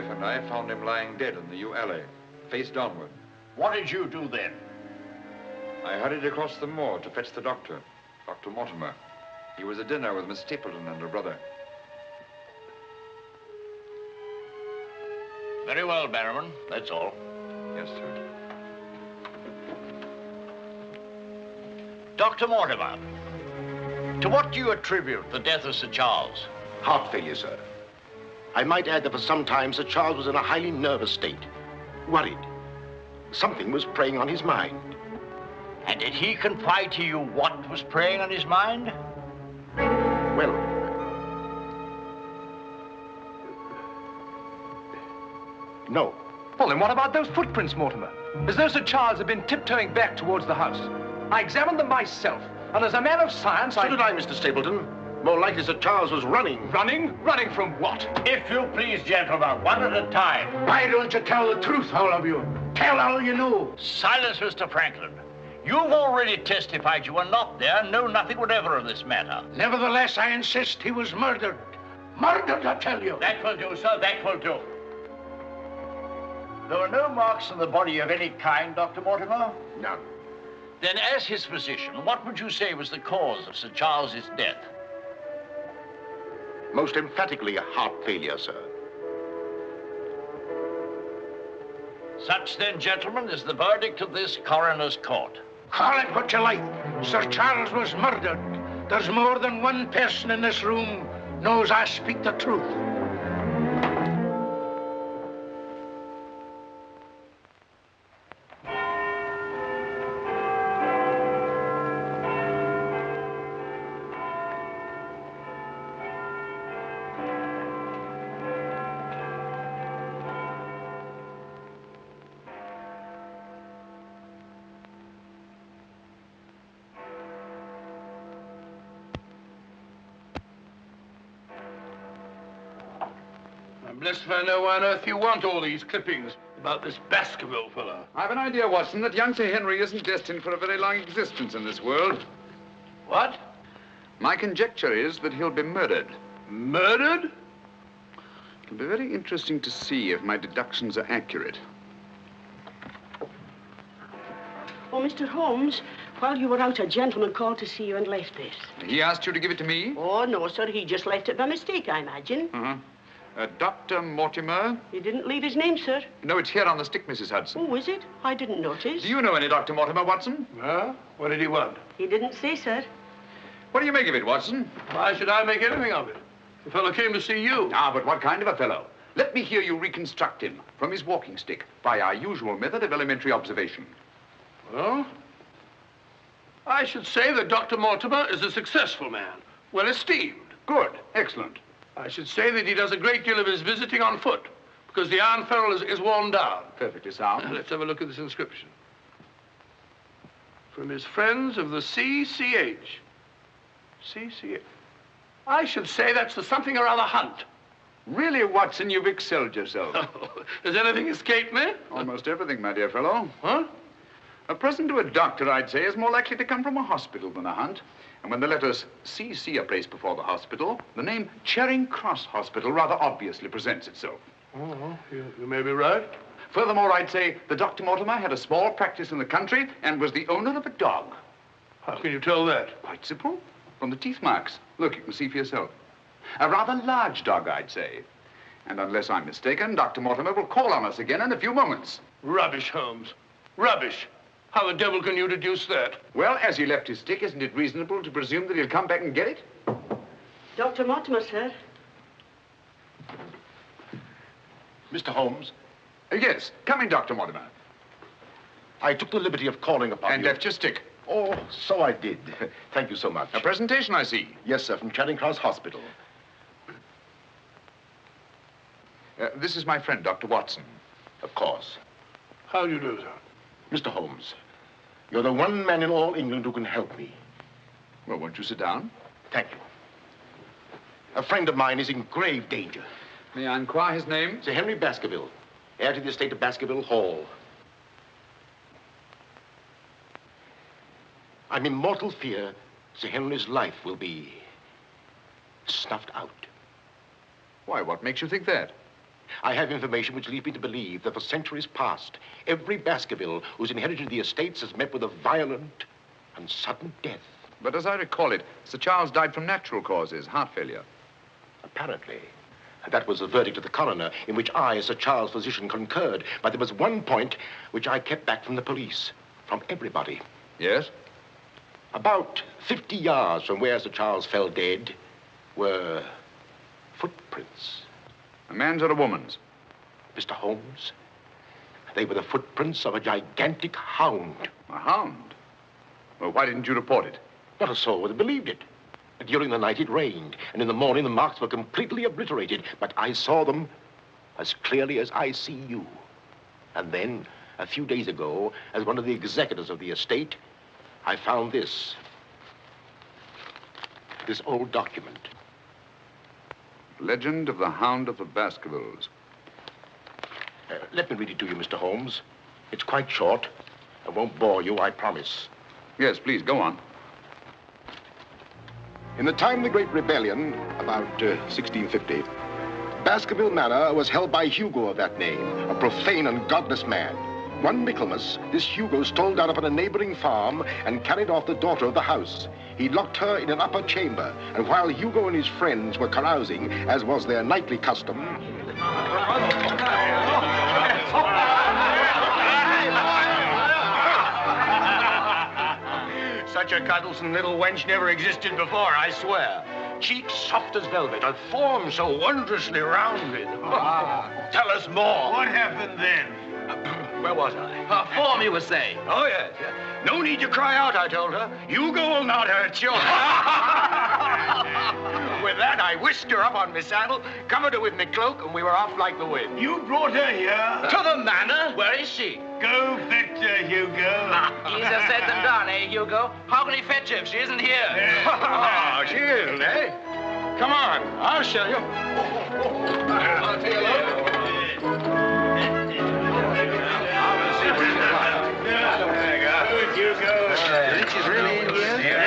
wife and I found him lying dead in the yew alley, face downward. What did you do then? I hurried across the moor to fetch the doctor, Dr. Mortimer. He was at dinner with Miss Stapleton and her brother. Very well, Barrowman. That's all. Yes, sir. Dr. Mortimer, to what do you attribute the death of Sir Charles? Heart failure, sir. I might add that for some time Sir Charles was in a highly nervous state. Worried. Something was preying on his mind. And did he confide to you what was preying on his mind? Well, no. Well, then what about those footprints, Mortimer? As though Sir Charles had been tiptoeing back towards the house. I examined them myself, and as a man of science, So did I, Mr. Stapleton. More likely Sir Charles was running. Running? Running from what? If you please, gentlemen, one at a time. Why don't you tell the truth, all of you? Tell all you know. Silence, Mr. Franklin. You've already testified you were not there and know nothing whatever of this matter. Nevertheless, I insist he was murdered. Murdered, I tell you. That will do, sir, that will do. There were no marks on the body of any kind, Dr. Mortimer? None. Then, as his physician, what would you say was the cause of Sir Charles's death? Most emphatically a heart failure, sir. Such, then, gentlemen, is the verdict of this coroner's court. Call it what you like. Sir Charles was murdered. There's more than one person in this room knows I speak the truth. I'm blessed if I know why on earth you want all these clippings about this Baskerville fellow. I've an idea, Watson, that young Sir Henry isn't destined for a very long existence in this world. What? My conjecture is that he'll be murdered. Murdered? It'll be very interesting to see if my deductions are accurate. Oh, Mr. Holmes, while you were out, a gentleman called to see you and left this. He asked you to give it to me? Oh, no, sir. He just left it by mistake, I imagine. Uh-huh. Dr. Mortimer? He didn't leave his name, sir. No, it's here on the stick, Mrs. Hudson. Oh, is it? I didn't notice. Do you know any Dr. Mortimer, Watson? Huh? What did he want? He didn't say, sir. What do you make of it, Watson? Why should I make anything of it? The fellow came to see you. Ah, but what kind of a fellow? Let me hear you reconstruct him from his walking stick by our usual method of elementary observation. Well, I should say that Dr. Mortimer is a successful man, well esteemed. Good. Excellent. I should say that he does a great deal of his visiting on foot, because the iron ferrule is worn down. Perfectly sound. Let's have a look at this inscription. From his friends of the CCH. CCH. I should say that's the something or other hunt. Really, Watson, you've excelled yourself. Has anything escaped me? Almost everything, my dear fellow. Huh? A present to a doctor, I'd say, is more likely to come from a hospital than a hunt. And when the letters CC are placed before the hospital, the name Charing Cross Hospital rather obviously presents itself. Oh, you may be right. Furthermore, I'd say that Dr. Mortimer had a small practice in the country and was the owner of a dog. How can you tell that? Quite simple. From the teeth marks. Look, you can see for yourself. A rather large dog, I'd say. And unless I'm mistaken, Dr. Mortimer will call on us again in a few moments. Rubbish, Holmes. Rubbish. How the devil can you deduce that? Well, as he left his stick, isn't it reasonable to presume that he'll come back and get it? Dr. Mortimer, sir. Mr. Holmes, Yes. Come in, Dr. Mortimer. I took the liberty of calling upon And you. left your stick. Oh, so I did. Thank you so much. A presentation, I see. Yes, sir, from Charing Cross Hospital. This is my friend, Dr. Watson. Of course. How do you do, sir? Mr. Holmes, you're the one man in all England who can help me. Well, won't you sit down? Thank you. A friend of mine is in grave danger. May I inquire his name? Sir Henry Baskerville, heir to the estate of Baskerville Hall. I'm in mortal fear Sir Henry's life will be snuffed out. Why, what makes you think that? I have information which leads me to believe that for centuries past, every Baskerville who's inherited the estates has met with a violent and sudden death. But as I recall it, Sir Charles died from natural causes, heart failure. Apparently. That was the verdict of the coroner, in which I, as Sir Charles' physician, concurred. But there was one point which I kept back from the police, from everybody. Yes? About 50 yards from where Sir Charles fell dead were footprints. A man's or a woman's? Mr. Holmes, they were the footprints of a gigantic hound. A hound? Well, why didn't you report it? Not a soul would have believed it. During the night it rained, and in the morning the marks were completely obliterated, but I saw them as clearly as I see you. And then, a few days ago, as one of the executors of the estate, I found this old document. Legend of the Hound of the Baskervilles. Let me read it to you, Mr. Holmes. It's quite short. I won't bore you, I promise. Yes, please, go on. In the time of the Great Rebellion, about 1650, Baskerville Manor was held by Hugo of that name, a profane and godless man. One Michaelmas, this Hugo stole down upon a neighboring farm and carried off the daughter of the house. He locked her in an upper chamber, and while Hugo and his friends were carousing, as was their nightly custom, Such a cuddlesome little wench never existed before, I swear. Cheeks soft as velvet, a form so wondrously rounded. Tell us more. What happened then? Where was I? Her form, you were saying. Oh, yes. No need to cry out, I told her. Hugo will not hurt you. With that, I whisked her up on my saddle, covered her with my cloak, and we were off like the wind. You brought her here? To the manor? Where is she? Go fetch her, Hugo. Easier said than done, eh, Hugo? How can he fetch her if she isn't here? Oh, she isn't, eh? Come on, I'll show you. I'll take a look. She's really in here?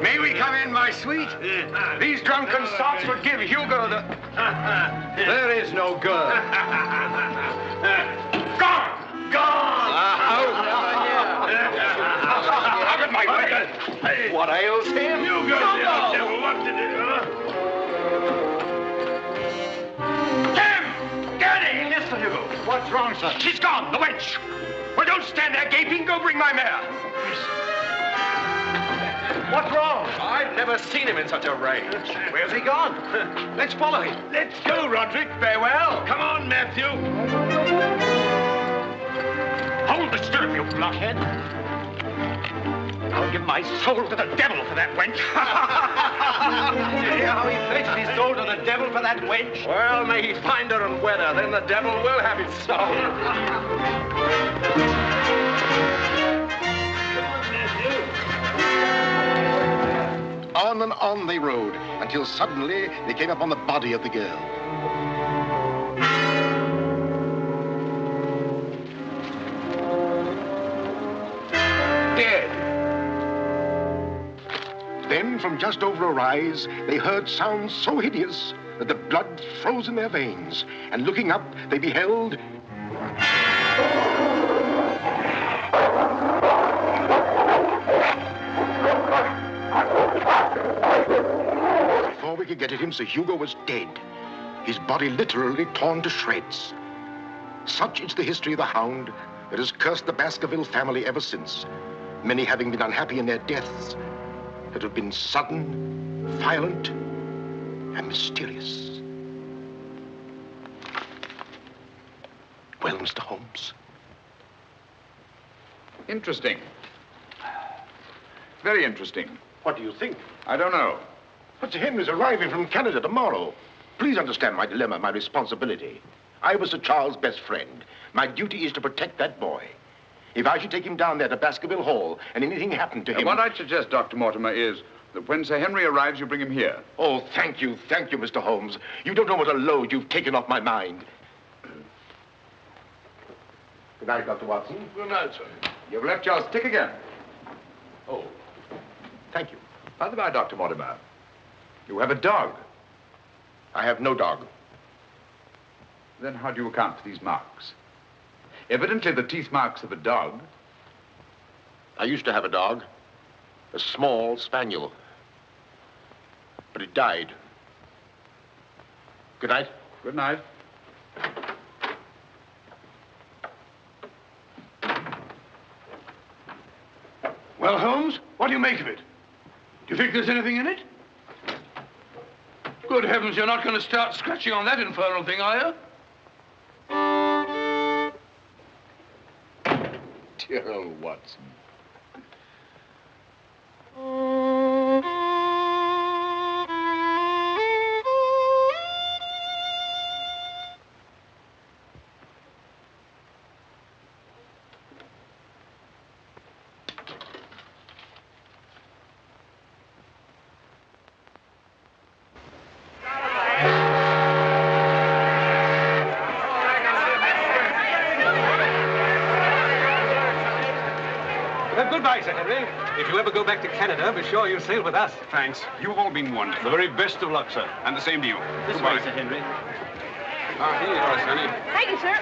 May we come in, my sweet? These drunken sots would give Hugo the... There is no girl. Gone! Gone! Out of my way! What ails him? Hugo! What did it, Tim! Get in! Yes, sir, Hugo. What's wrong, sir? She's gone, the wench. Well, don't stand there gaping. Go bring my mare. What's wrong? I've never seen him in such a rage. Where's he gone? Let's follow him. Let's go, Roderick. Farewell. Come on, Matthew. Hold the stirrup, you blockhead. I'll give my soul to the devil for that wench. Did you hear how he pledged his soul to the devil for that wench? Well, may he find her and wed her, then the devil will have his soul. on and on they rode, until suddenly they came upon the body of the girl. Dead. Then, from just over a rise, they heard sounds so hideous that the blood froze in their veins. And looking up, they beheld... Before we could get at him, Sir Hugo was dead. His body literally torn to shreds. Such is the history of the Hound that has cursed the Baskerville family ever since, many having been unhappy in their deaths that have been sudden, violent, and mysterious. Well, Mr. Holmes? Interesting. Very interesting. What do you think? I don't know. But Sir Henry's arriving from Canada tomorrow. Please understand my dilemma, my responsibility. I was Sir Charles' best friend. My duty is to protect that boy. If I should take him down there to Baskerville Hall and anything happened to him... What I'd suggest, Dr. Mortimer, is that when Sir Henry arrives, you bring him here. Oh, thank you, Mr. Holmes. You don't know what a load you've taken off my mind. Good night, Dr. Watson. Good night, sir. You've left your stick again. Oh, thank you. By the by, Dr. Mortimer, you have a dog. I have no dog. Then how do you account for these marks? Evidently the teeth marks of a dog. I used to have a dog, a small spaniel, but it died. Good night. Good night. Well, Holmes, what do you make of it? Do you think there's anything in it? Good heavens, you're not going to start scratching on that infernal thing, are you? Dear old Watson. Goodbye, Sir Henry. If you ever go back to Canada, be sure you sail with us. Thanks. You've all been wonderful. The very best of luck, sir. And the same to you. This way, Sir Henry. Ah, here you are, Sonny. Thank you, sir.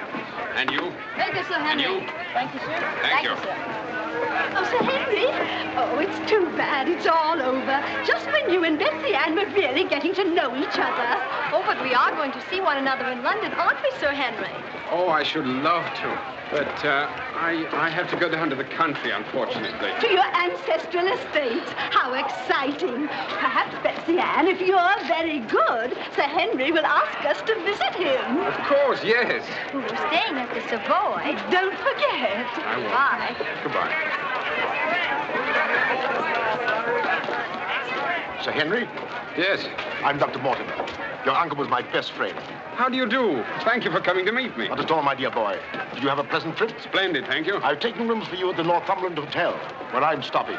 And you? Thank you, Sir Henry. And you? Thank you, sir. Thank you. sir. Oh, Sir Henry. Oh, it's too bad. It's all over. Just when you and Betsy Ann were really getting to know each other. Oh, but we are going to see one another in London, aren't we, Sir Henry? Oh, I should love to. But I have to go down to the country, unfortunately. To your ancestral estate. How exciting. Perhaps, Betsy Ann, if you're very good, Sir Henry will ask us to visit him. Of course, yes. We're staying at the Savoy. Don't forget. I won't. Bye. Goodbye. Sir Henry, Yes. I'm Dr. Mortimer. Your uncle was my best friend. How do you do? Thank you for coming to meet me. Not at all, my dear boy. Did you have a pleasant trip? Splendid, thank you. I've taken rooms for you at the Northumberland Hotel, where I'm stopping.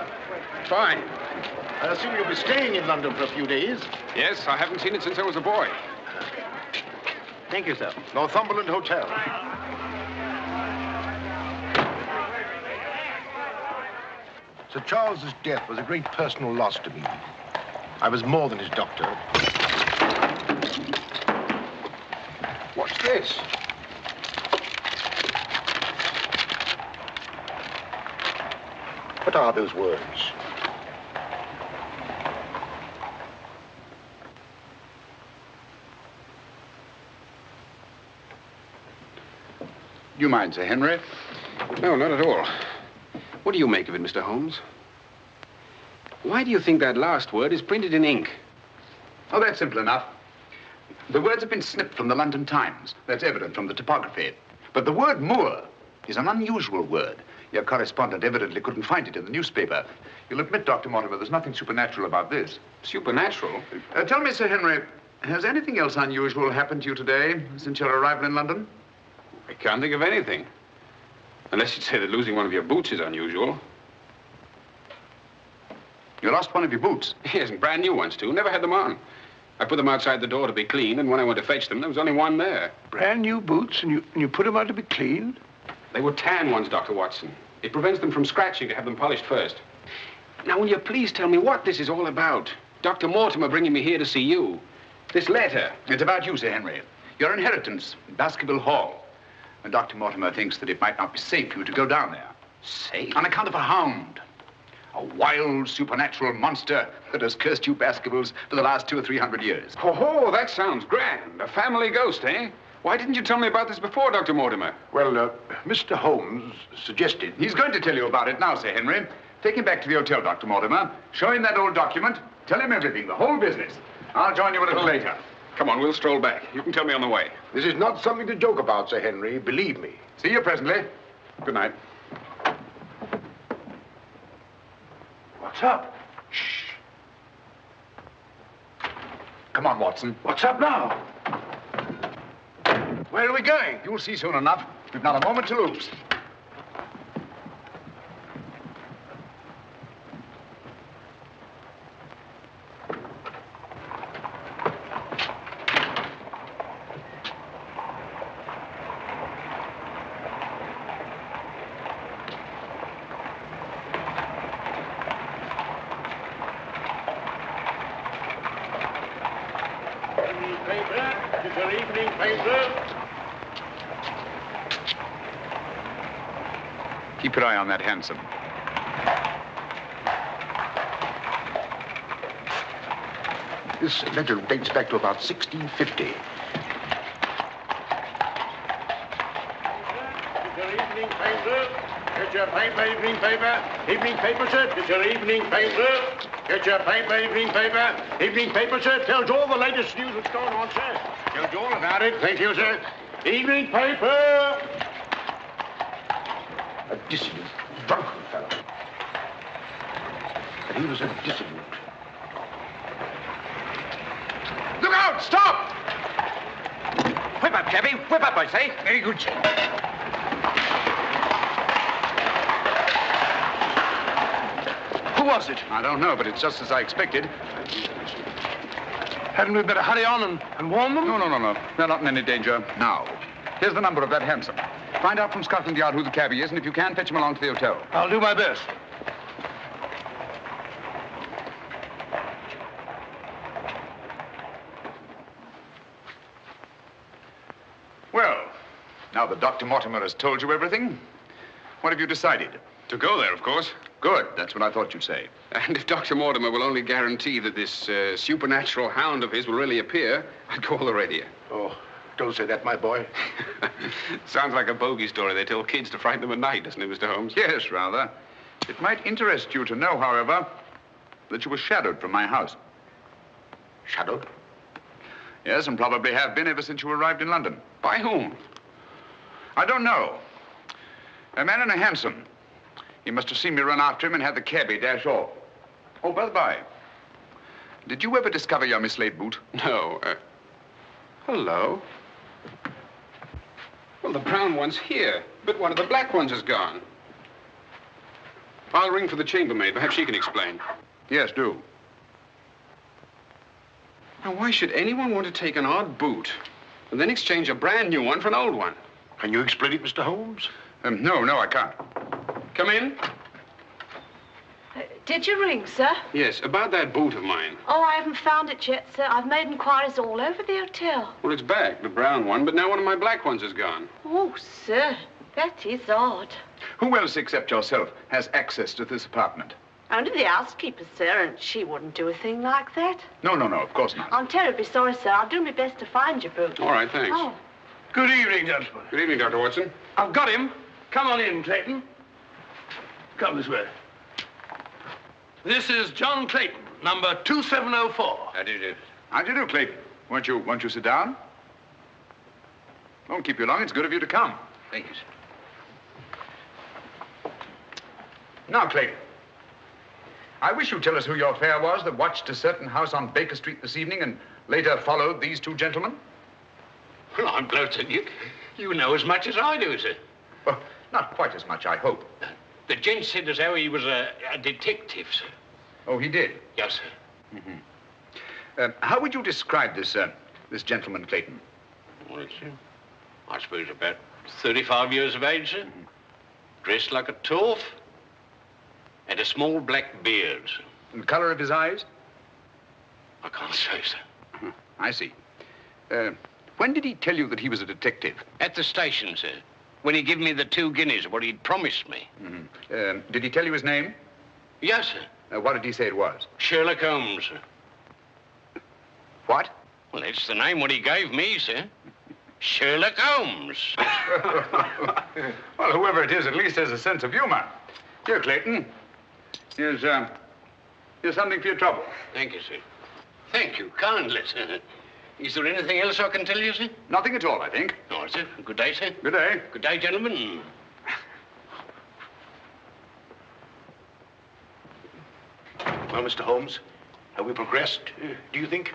Fine. I assume you'll be staying in London for a few days. Yes, I haven't seen it since I was a boy. Thank you, sir. Northumberland Hotel. Sir Charles's death was a great personal loss to me. I was more than his doctor. What's this? What are those words? Do you mind, Sir Henry? No, not at all. What do you make of it, Mr. Holmes? Why do you think that last word is printed in ink? Oh, that's simple enough. The words have been snipped from the London Times. That's evident from the typography. But the word moor is an unusual word. Your correspondent evidently couldn't find it in the newspaper. You'll admit, Dr. Mortimer, there's nothing supernatural about this. Supernatural? Tell me, Sir Henry, has anything else unusual happened to you today since your arrival in London? I can't think of anything. Unless you'd say that losing one of your boots is unusual. You lost one of your boots? Yes, and brand new ones, too. Never had them on. I put them outside the door to be cleaned, and when I went to fetch them, there was only one there. Brand new boots, and you put them out to be cleaned? They were tan ones, Dr. Watson. It prevents them from scratching to have them polished first. Now, will you please tell me what this is all about? Dr. Mortimer bringing me here to see you. This letter. It's about you, Sir Henry. Your inheritance in Baskerville Hall. And Dr. Mortimer thinks that it might not be safe for you to go down there. Safe? On account of a hound. A wild, supernatural monster that has cursed you Baskervilles for the last 200 or 300 years. Oh, that sounds grand. A family ghost, eh? Why didn't you tell me about this before, Dr. Mortimer? Well, Mr. Holmes suggested... He's going to tell you about it now, Sir Henry. Take him back to the hotel, Dr. Mortimer. Show him that old document. Tell him everything, the whole business. I'll join you a little later. Come on, we'll stroll back. You can tell me on the way. This is not something to joke about, Sir Henry. Believe me. See you presently. Good night. What's up? Shh. Come on, Watson. What's up now? Where are we going? You'll see soon enough. We've not a moment to lose. Paper? Is your evening paper? Keep your eye on that hansom. This letter dates back to about 1650. Evening paper. Get your paper, evening paper. Evening paper, sir. Get your evening paper. Get your paper, evening paper. Evening paper, sir. Tells all the latest news that's going on, sir. Tells you all about it. Thank you, sir. Evening paper. A dissident, drunken fellow. And he was a dissident. Look out! Stop! Whip up, cabby. Whip up, I say. Very good, sir. Who was it? I don't know, but it's just as I expected. Hadn't we better hurry on and warn them? No. They're not in any danger now. Here's the number of that hansom. Find out from Scotland Yard who the cabby is, and if you can, fetch him along to the hotel. I'll do my best. Well, now that Dr. Mortimer has told you everything, what have you decided? To go there, of course. Good. That's what I thought you'd say. And if Dr. Mortimer will only guarantee that this supernatural hound of his will really appear, I'd call the radio. Oh, don't say that, my boy. Sounds like a bogey story they tell kids to frighten them at night, doesn't it, Mr. Holmes? Yes, rather. It might interest you to know, however, that you were shadowed from my house. Shadowed? Yes, and probably have been ever since you arrived in London. By whom? I don't know. A man in a hansom. He must have seen me run after him and had the cabby dash off. Oh, by the by, did you ever discover your mislaid boot? No. Hello? Well, the brown one's here, but one of the black ones is gone. I'll ring for the chambermaid. Perhaps she can explain. Yes, do. Now, why should anyone want to take an odd boot and then exchange a brand new one for an old one? Can you explain it, Mr. Holmes? No, I can't. Come in. Did you ring, sir? Yes, about that boot of mine. Oh, I haven't found it yet, sir. I've made inquiries all over the hotel. Well, it's back, the brown one, but now one of my black ones is gone. Oh, sir, that is odd. Who else except yourself has access to this apartment? Only the housekeeper, sir, and she wouldn't do a thing like that. No, of course not. I'm terribly sorry, sir. I'll do my best to find your boot. All right, thanks. Oh. Good evening, gentlemen. Good evening, Dr. Watson. I've got him. Come on in, Clayton. Come this way. This is John Clayton, number 2704. How do you do? How do you do, Clayton? Won't you sit down? Won't keep you long. It's good of you to come. Thank you, sir. Now, Clayton, I wish you'd tell us who your fare was that watched a certain house on Baker Street this evening and later followed these two gentlemen. Well, I'm glad to you know as much as I do, sir. Well, not quite as much, I hope. The gent said as how he was a detective, sir. Oh, he did? Yes, sir. How would you describe this gentleman, Clayton? Well, it's, I suppose about 35 years of age, sir. Dressed like a toff. And a small black beard, sir. And the color of his eyes? I can't say, sir. I see. When did he tell you that he was a detective? At the station, sir. When he gave me the 2 guineas, what he'd promised me. Did he tell you his name? Yes, sir. What did he say it was? Sherlock Holmes, sir. What? Well, that's the name what he gave me, sir. Sherlock Holmes. Well, whoever it is at least has a sense of humor. Here, Clayton. Here's something for your trouble. Thank you, sir. Thank you kindly, sir. Is there anything else I can tell you, sir? Nothing at all, I think. All right, sir. Good day, sir. Good day. Good day, gentlemen. Well, Mr. Holmes, have we progressed, do you think?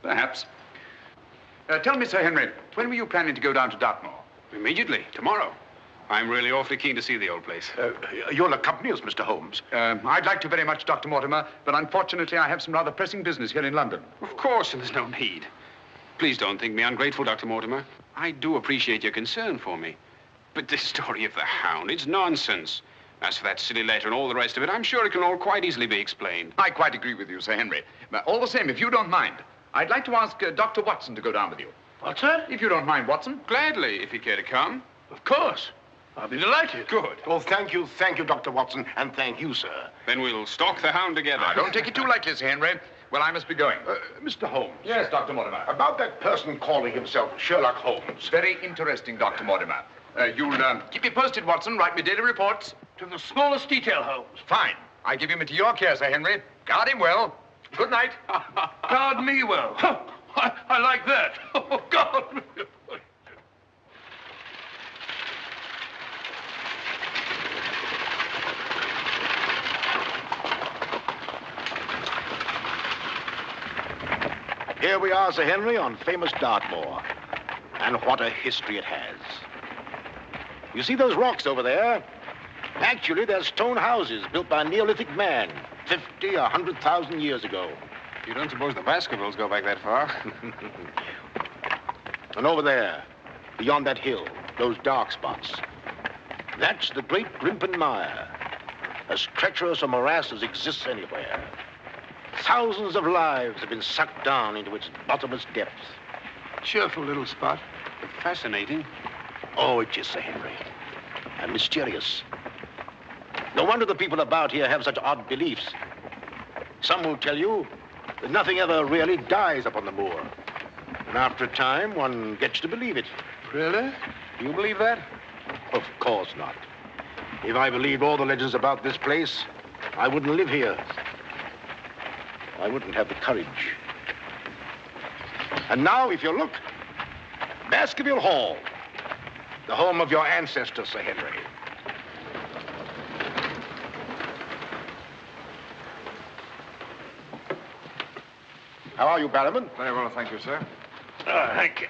Perhaps. Tell me, Sir Henry, when were you planning to go down to Dartmoor? Immediately, tomorrow. I'm really awfully keen to see the old place. You'll accompany us, Mr. Holmes. I'd like to very much, Dr. Mortimer, but unfortunately I have some rather pressing business here in London. Of course, and there's no need. Please don't think me ungrateful, Dr. Mortimer. I do appreciate your concern for me. But this story of the Hound, it's nonsense. As for that silly letter and all the rest of it, I'm sure it can all quite easily be explained. I quite agree with you, Sir Henry. But all the same, if you don't mind, I'd like to ask Dr. Watson to go down with you. What, sir? If you don't mind, Watson. Gladly, if you care to come. Of course. I'll be delighted. Good. Oh, thank you, Dr. Watson, and thank you, sir. Then we'll stalk the Hound together. Now, don't take it too lightly, Sir Henry. Well, I must be going. Mr. Holmes. Yes, Dr. Mortimer. About that person calling himself Sherlock Holmes. Very interesting, Dr. Mortimer. You'll keep me posted, Watson. Write me daily reports. To the smallest detail, Holmes. Fine. I give him into your care, Sir Henry. Guard him well. Good night. Guard me well. I like that. Oh, guard me. Here we are, Sir Henry, on famous Dartmoor. And what a history it has. You see those rocks over there? Actually, they're stone houses built by a Neolithic man 50, 100,000 years ago. You don't suppose the Baskervilles go back that far? And over there, beyond that hill, those dark spots, that's the great Grimpen Mire, as treacherous a morass as exists anywhere. Thousands of lives have been sucked down into its bottomless depths. Cheerful little spot. Fascinating. Oh, it is, Sir Henry. And mysterious. No wonder the people about here have such odd beliefs. Some will tell you that nothing ever really dies upon the moor. And after a time, one gets to believe it. Really? Do you believe that? Of course not. If I believed all the legends about this place, I wouldn't live here. I wouldn't have the courage. And now, if you look, Baskerville Hall, the home of your ancestors, Sir Henry. How are you, Barrowman? Very well, thank you, sir. Thank you.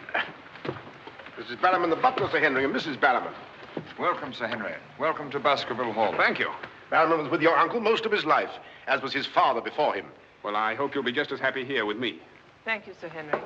This is Barrowman the butler, Sir Henry, and Mrs. Barrowman. Welcome, Sir Henry. Welcome to Baskerville Hall. Thank you. Barrowman was with your uncle most of his life, as was his father before him. Well, I hope you'll be just as happy here with me. Thank you, Sir Henry.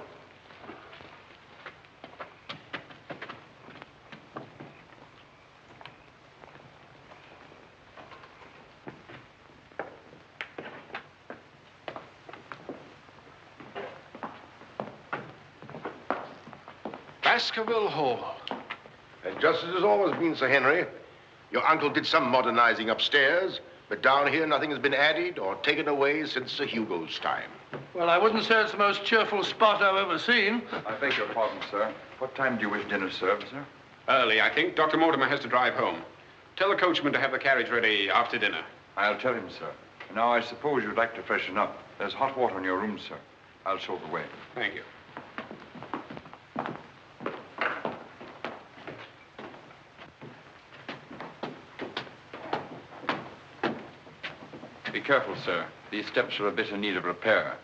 Baskerville Hall. And just as it's always been, Sir Henry, your uncle did some modernizing upstairs, but down here nothing has been added or taken away since Sir Hugo's time. Well, I wouldn't say it's the most cheerful spot I've ever seen. I beg your pardon, sir. What time do you wish dinner served, sir? Early, I think. Dr. Mortimer has to drive home. Tell the coachman to have the carriage ready after dinner. I'll tell him, sir. Now, I suppose you'd like to freshen up. There's hot water in your room, sir. I'll show the way. Thank you. Be careful, sir. These steps are a bit in need of repair.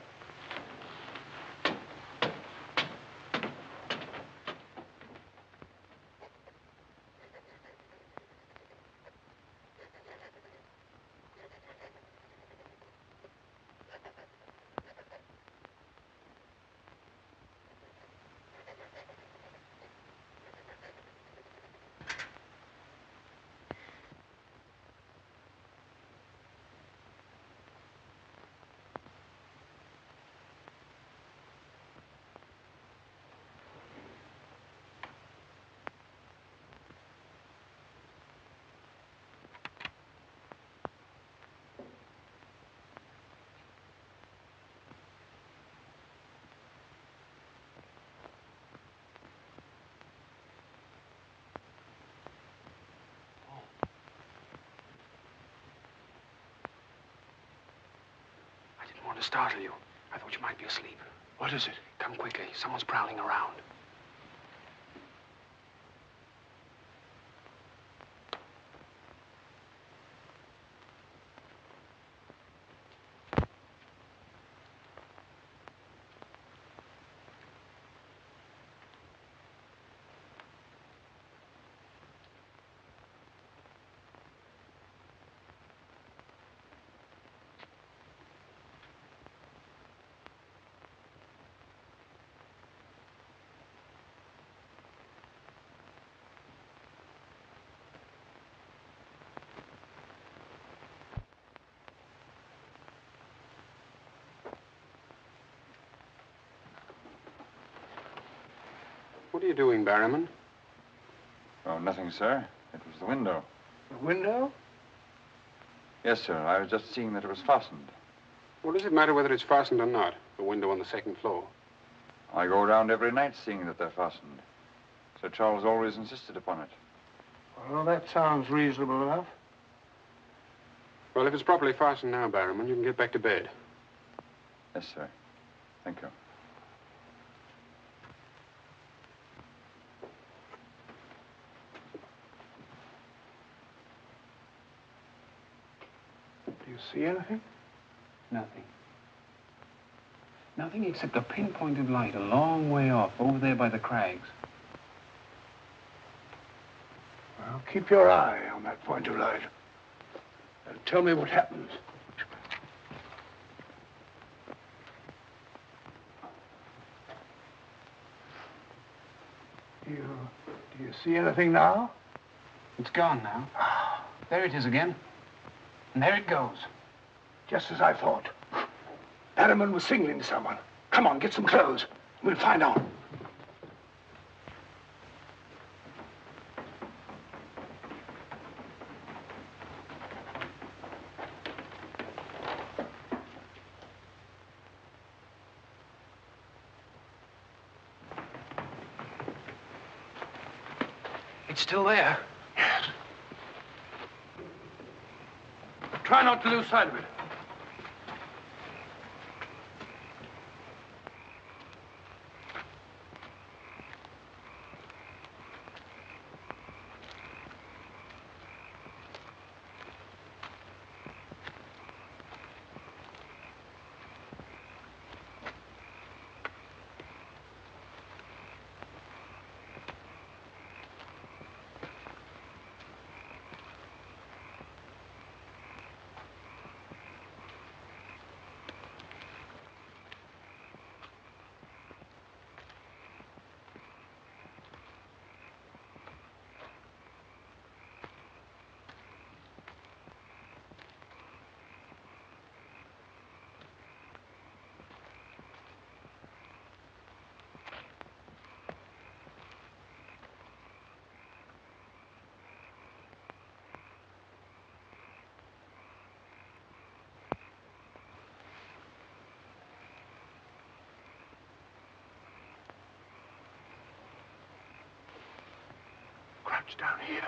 I want to startle you. I thought you might be asleep. What is it? Come quickly. Someone's prowling around. What are you doing, Barrowman? Oh, nothing, sir. It was the window. The window? Yes, sir. I was just seeing that it was fastened. What does it matter whether it's fastened or not? The window on the second floor. I go around every night seeing that they're fastened. Sir Charles always insisted upon it. Well, that sounds reasonable enough. Well, if it's properly fastened now, Barrowman, you can get back to bed. Yes, sir. Thank you. Do you see anything? Nothing. Nothing except a pinpointed light a long way off, over there by the crags. Well, keep your eye on that point of light. And tell me what happens. Do you see anything now? It's gone now. There it is again. And there it goes. Just as I thought. Barrowman was signaling to someone. Come on, get some clothes. We'll find out. It's still there. Yes. Try not to lose sight of it. Crouch down here.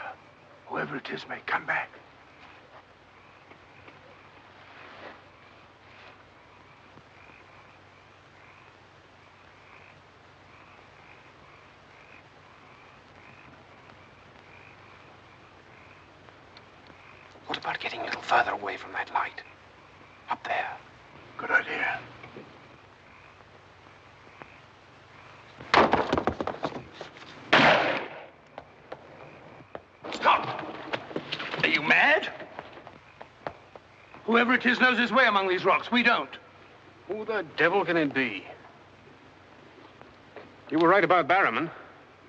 Whoever it is may come back. What about getting a little further away from that light? Up there. Good idea. Stop! Are you mad? Whoever it is knows his way among these rocks. We don't. Who the devil can it be? You were right about Barrowman.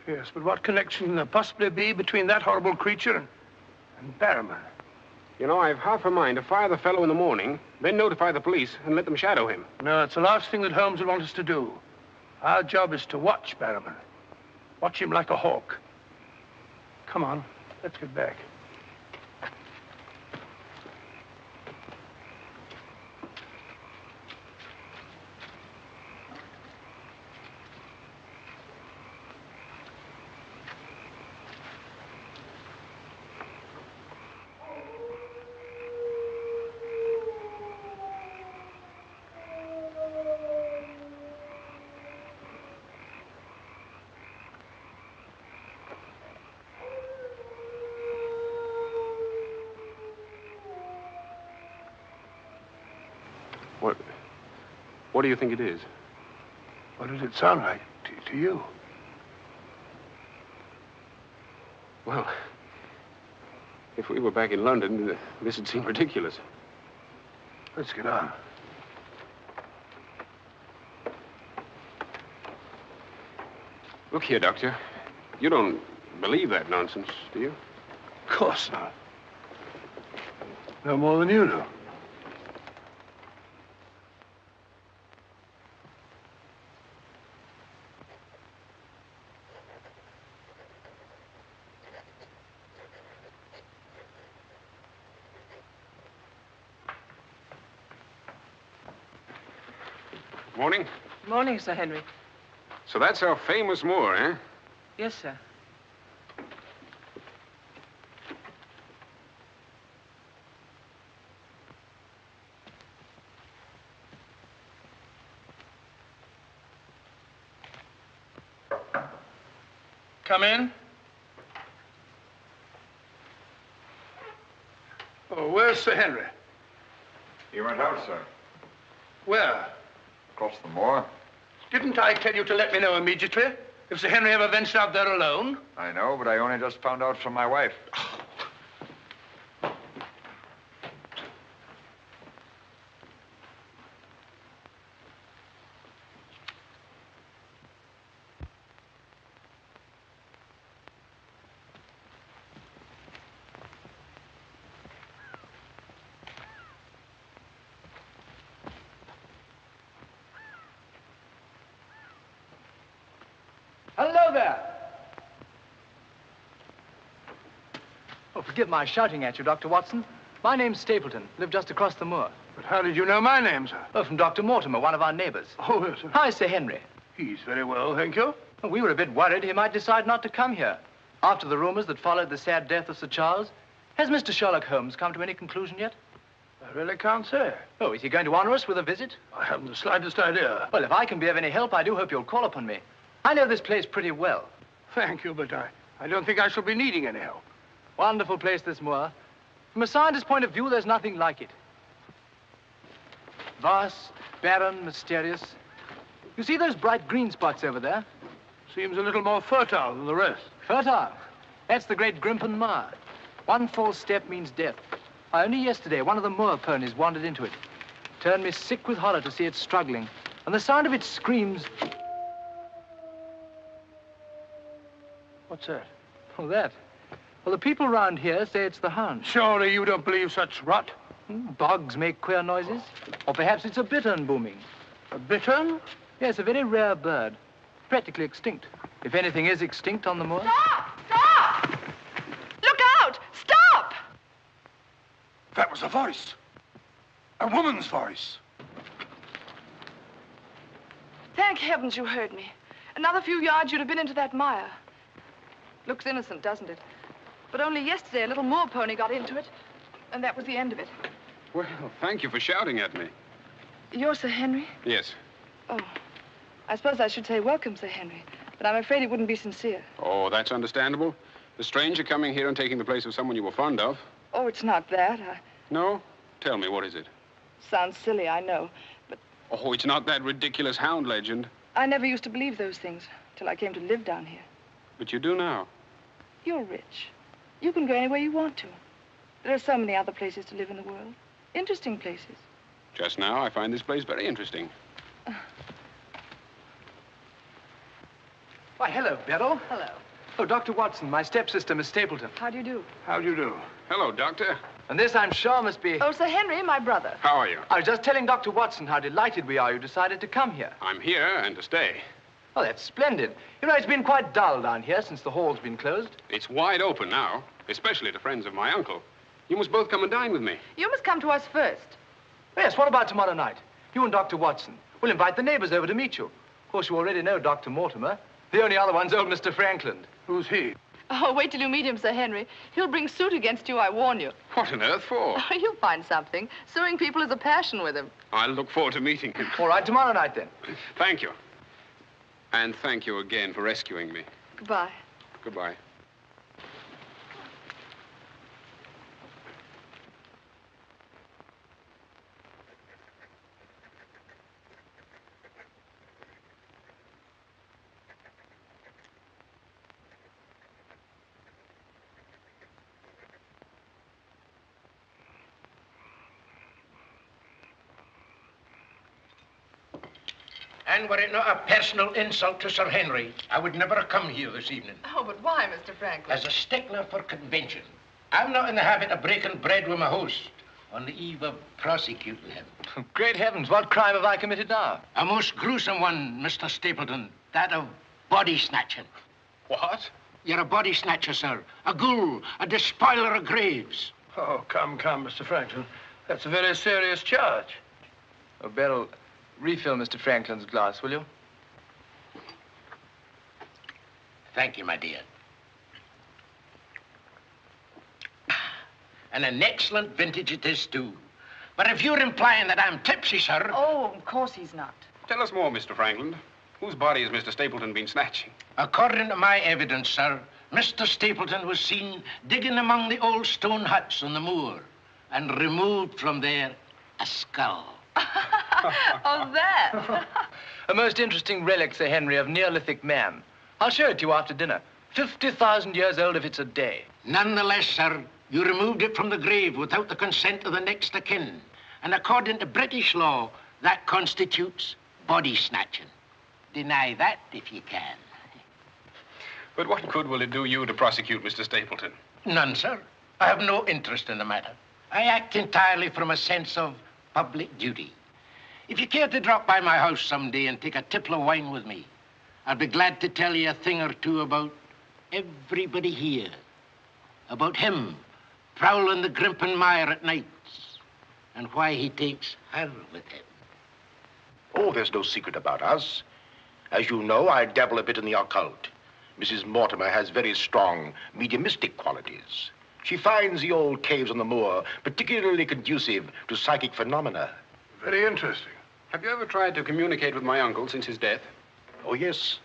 Yes, but what connection can there possibly be between that horrible creature and Barrowman? You know, I've half a mind to fire the fellow in the morning, then notify the police and let them shadow him. No, it's the last thing that Holmes would want us to do. Our job is to watch Barrowman. Watch him like a hawk. Come on, let's get back. What do you think it is? What does it sound like to you? Well, if we were back in London, this would seem ridiculous. Let's get on. Look here, Doctor. You don't believe that nonsense, do you? Of course not. No more than you do. Morning. Morning, Sir Henry. So that's our famous Moor, eh? Yes, sir. Come in. Oh, where's Sir Henry? He went out, sir. Where? Across the moor. Didn't I tell you to let me know immediately if Sir Henry ever ventured out there alone? I know, but I only just found out from my wife. Hello there. Oh, forgive my shouting at you, Dr. Watson. My name's Stapleton. Live just across the moor. But how did you know my name, sir? Oh, from Dr. Mortimer, one of our neighbors. Oh, yes, sir. Hi, Sir Henry. He's very well, thank you. Well, we were a bit worried he might decide not to come here. After the rumors that followed the sad death of Sir Charles, has Mr. Sherlock Holmes come to any conclusion yet? I really can't say. Oh, is he going to honor us with a visit? I haven't the slightest idea. Well, if I can be of any help, I do hope you'll call upon me. I know this place pretty well. Thank you, but I don't think I shall be needing any help. Wonderful place, this moor. From a scientist's point of view, there's nothing like it. Vast, barren, mysterious. You see those bright green spots over there? Seems a little more fertile than the rest. Fertile? That's the great Grimpen Moor. One false step means death. Only yesterday, one of the moor ponies wandered into it. Turned me sick with horror to see it struggling. And the sound of its screams... What's that? Oh, that? Well, the people round here say it's the Hound. Surely you don't believe such rot? Bogs make queer noises. Or perhaps it's a bittern booming. A bittern? Yes, a very rare bird. Practically extinct. If anything is extinct on the moor. Stop! Stop! Look out! Stop! That was a voice. A woman's voice. Thank heavens you heard me. Another few yards, you'd have been into that mire. Looks innocent, doesn't it? But only yesterday, a little moor pony got into it, and that was the end of it. Well, thank you for shouting at me. You're Sir Henry? Yes. Oh, I suppose I should say welcome, Sir Henry, but I'm afraid it wouldn't be sincere. Oh, that's understandable. The stranger coming here and taking the place of someone you were fond of. Oh, it's not that. No? Tell me, what is it? Sounds silly, I know, but Oh, it's not that ridiculous Hound legend. I never used to believe those things till I came to live down here. But you do now. You're rich. You can go anywhere you want to. There are so many other places to live in the world. Interesting places. Just now, I find this place very interesting. Why, hello, Beryl. Hello. Oh, Dr. Watson, my stepsister, Miss Stapleton. How do you do? How do you do? Hello, Doctor. And this, I'm sure, must be... Oh, Sir Henry, my brother. How are you? I was just telling Dr. Watson how delighted we are you decided to come here. I'm here and to stay. Oh, that's splendid. You know, it's been quite dull down here since the hall's been closed. It's wide open now, especially to friends of my uncle. You must both come and dine with me. You must come to us first. Yes, what about tomorrow night? You and Dr. Watson. We'll invite the neighbors over to meet you. Of course, you already know Dr. Mortimer. The only other one's old Mr. Franklin. Who's he? Oh, wait till you meet him, Sir Henry. He'll bring suit against you, I warn you. What on earth for? You'll find something. Suing people is a passion with him. I'll look forward to meeting him. All right, tomorrow night, then. Thank you. And thank you again for rescuing me. Goodbye. Goodbye. And were it not a personal insult to Sir Henry, I would never have come here this evening. Oh, but why, Mr. Franklin? As a stickler for convention, I'm not in the habit of breaking bread with my host on the eve of prosecuting him. Great heavens, what crime have I committed now? A most gruesome one, Mr. Stapleton. That of body snatching. What? You're a body snatcher, sir. A ghoul, a despoiler of graves. Oh, come, Mr. Franklin. That's a very serious charge. Oh, Beryl, Refill Mr. Franklin's glass, will you? Thank you, my dear. And an excellent vintage it is, too. But if you're implying that I'm tipsy, sir... Oh, of course he's not. Tell us more, Mr. Franklin. Whose body has Mr. Stapleton been snatching? According to my evidence, sir, Mr. Stapleton was seen digging among the old stone huts on the moor and removed from there a skull. Oh, that. A most interesting relic, Sir Henry, of Neolithic man. I'll show it to you after dinner. 50,000 years old if it's a day. Nonetheless, sir, you removed it from the grave without the consent of the next of kin. And according to British law, that constitutes body snatching. Deny that if you can. But what good will it do you to prosecute Mr. Stapleton? None, sir. I have no interest in the matter. I act entirely from a sense of public duty. If you care to drop by my house someday and take a tipple of wine with me, I'd be glad to tell you a thing or two about everybody here. About him prowling the Grimpen Mire at nights and why he takes her with him. Oh, there's no secret about us. As you know, I dabble a bit in the occult. Mrs. Mortimer has very strong mediumistic qualities. She finds the old caves on the moor particularly conducive to psychic phenomena. Very interesting. Have you ever tried to communicate with my uncle since his death? Oh, yes,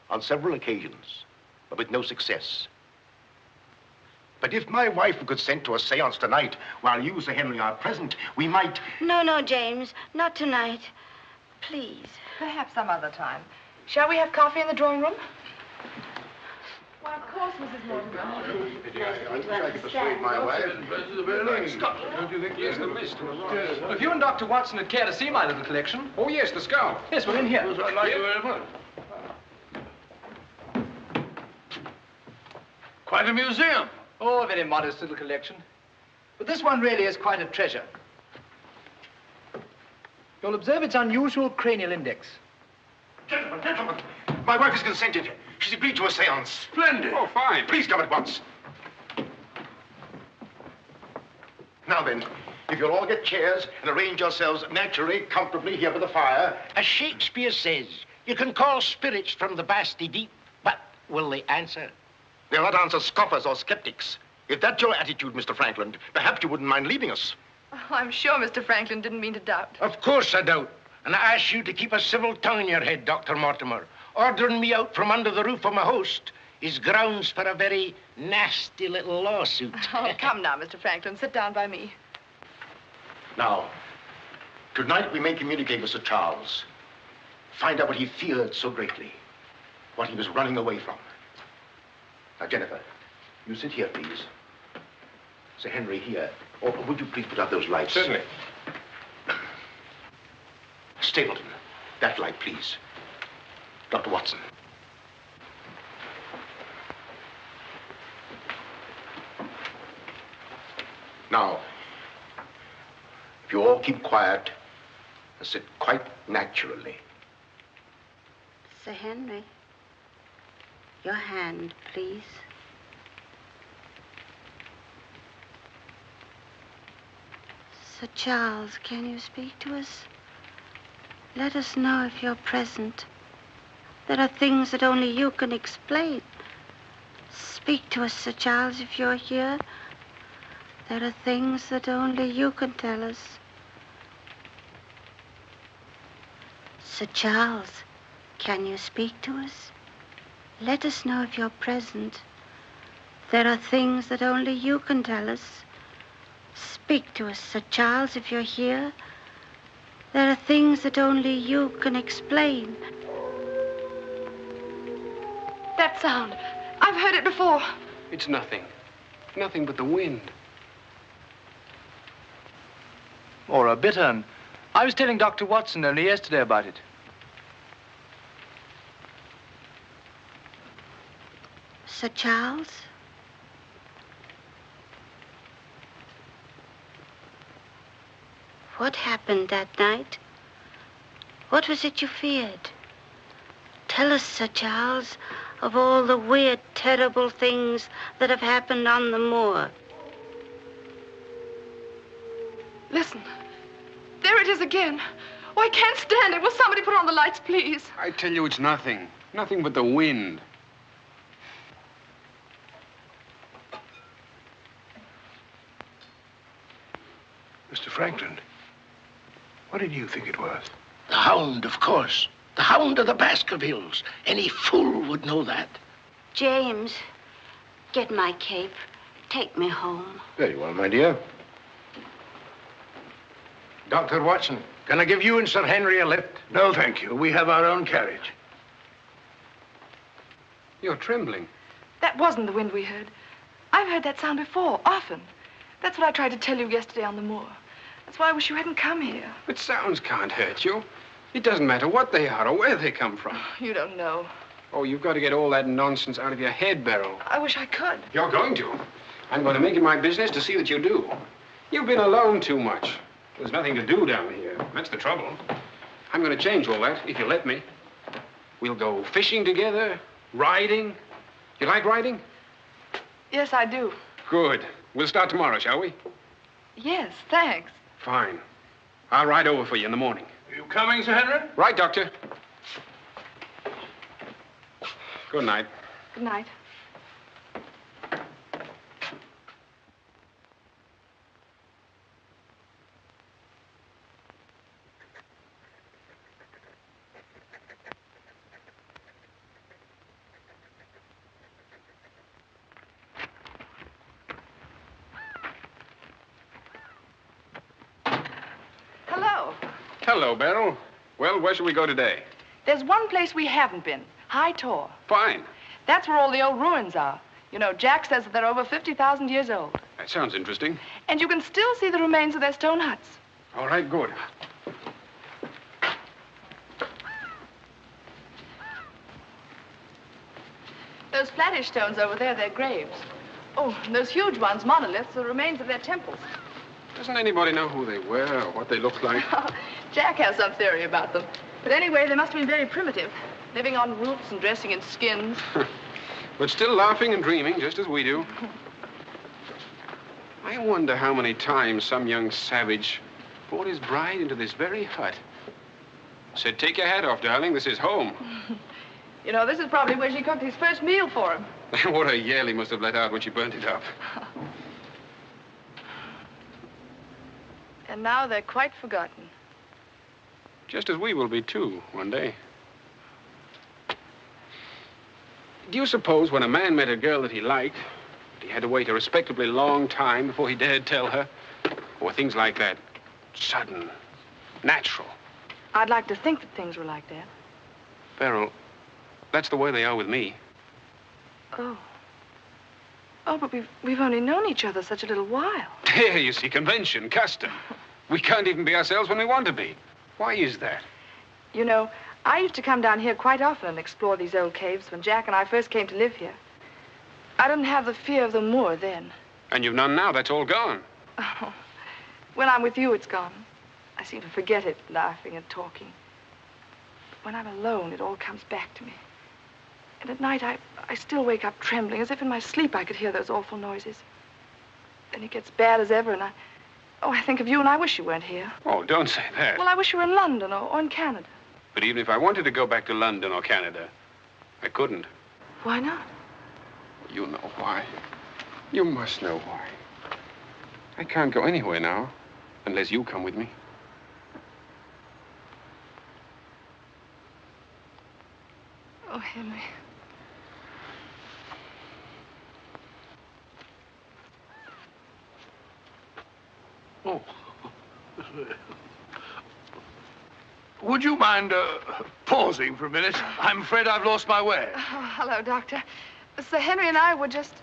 on several occasions, but with no success. But if my wife would consent to a seance tonight, while you, Sir Henry, are present, we might... No, James, not tonight. Please. Perhaps some other time. Shall we have coffee in the drawing room? Why, of course, Mrs. Mortimer. I wish I could persuade my wife. Don't you think? Yes, the list. Well, if you and Dr. Watson would care to see my little collection. Oh, yes, the skull. Yes, we're in here. I'd like you very much. Quite a museum. Oh, a very modest little collection. But this one really is quite a treasure. You'll observe its unusual cranial index. Gentlemen, my wife has consented. She's agreed to a seance. Splendid. Oh, fine. Please come at once. Now then, if you'll all get chairs and arrange yourselves naturally, comfortably here by the fire. As Shakespeare says, you can call spirits from the vasty deep, but will they answer? They'll not answer scoffers or skeptics. If that's your attitude, Mr. Franklin, perhaps you wouldn't mind leaving us. Oh, I'm sure Mr. Franklin didn't mean to doubt. Of course I doubt. And I ask you to keep a civil tongue in your head, Dr. Mortimer. Ordering me out from under the roof of my host is grounds for a very nasty little lawsuit. Oh, come now, Mr. Franklin. Sit down by me. Now, tonight we may communicate with Sir Charles. Find out what he feared so greatly. What he was running away from. Now, Jennifer, you sit here, please. Sir Henry, here. Or would you please put out those lights? Certainly. Stapleton, that light, please. Dr. Watson. Now, if you all keep quiet and sit quite naturally. Sir Henry, your hand, please. Sir Charles, can you speak to us? Let us know if you're present. There are things that only you can explain. Speak to us, Sir Charles, if you're here. There are things that only you can tell us. Sir Charles, can you speak to us? Let us know if you're present. There are things that only you can tell us. Speak to us, Sir Charles, if you're here. There are things that only you can explain. That sound. I've heard it before. It's nothing. Nothing but the wind. Or a bittern. I was telling Dr. Watson only yesterday about it. Sir Charles? What happened that night? What was it you feared? Tell us, Sir Charles, of all the weird, terrible things that have happened on the moor. Listen. There it is again. Oh, I can't stand it. Will somebody put on the lights, please? I tell you, it's nothing. Nothing but the wind. Mr. Franklin, what did you think it was? The Hound, of course. The Hound of the Baskervilles. Any fool would know that. James, get my cape. Take me home. Very well, my dear. Dr. Watson, can I give you and Sir Henry a lift? No, thank you. We have our own carriage. You're trembling. That wasn't the wind we heard. I've heard that sound before, often. That's what I tried to tell you yesterday on the moor. That's why I wish you hadn't come here. But sounds can't hurt you. It doesn't matter what they are or where they come from. You don't know. Oh, you've got to get all that nonsense out of your head, Beryl. I wish I could. You're going to. I'm going to make it my business to see that you do. You've been alone too much. There's nothing to do down here. That's the trouble. I'm going to change all that, if you let me. We'll go fishing together, riding. You like riding? Yes, I do. Good. We'll start tomorrow, shall we? Yes, thanks. Fine. I'll ride over for you in the morning. Are you coming, Sir Henry? Right, Doctor. Good night. Good night. Hello. Hello, Beryl. Well, where shall we go today? There's one place we haven't been. High Tor. Fine. That's where all the old ruins are. You know, Jack says that they're over 50,000 years old. That sounds interesting. And you can still see the remains of their stone huts. All right, good. Those flattish stones over there, they're graves. Oh, and those huge ones, monoliths, are the remains of their temples. Doesn't anybody know who they were or what they looked like? Jack has some theory about them. But anyway, they must have been very primitive, living on roots and dressing in skins. But still laughing and dreaming, just as we do. I wonder how many times some young savage brought his bride into this very hut. Said, take your hat off, darling, this is home. You know, this is probably where she cooked his first meal for him. What a yell he must have let out when she burnt it up. And now they're quite forgotten. Just as we will be, too, one day. Do you suppose when a man met a girl that he liked, he had to wait a respectably long time before he dared tell her? Or things like that, sudden, natural? I'd like to think that things were like that. Beryl, that's the way they are with me. Oh. Oh, but we've only known each other such a little while. There, you see, convention, custom. We can't even be ourselves when we want to be. Why is that? You know, I used to come down here quite often and explore these old caves when Jack and I first came to live here. I didn't have the fear of the moor then. And you've none now. That's all gone. Oh, when I'm with you, it's gone. I seem to forget it, laughing and talking. But when I'm alone, it all comes back to me. And at night, I still wake up trembling, as if in my sleep I could hear those awful noises. Then it gets bad as ever, and I think of you, and I wish you weren't here. Oh, don't say that. Well, I wish you were in London or in Canada. But even if I wanted to go back to London or Canada, I couldn't. Why not? You know why. You must know why. I can't go anywhere now unless you come with me. Oh, Henry. Oh. Would you mind pausing for a minute? I'm afraid I've lost my way. Oh, hello, Doctor. Sir Henry and I were just...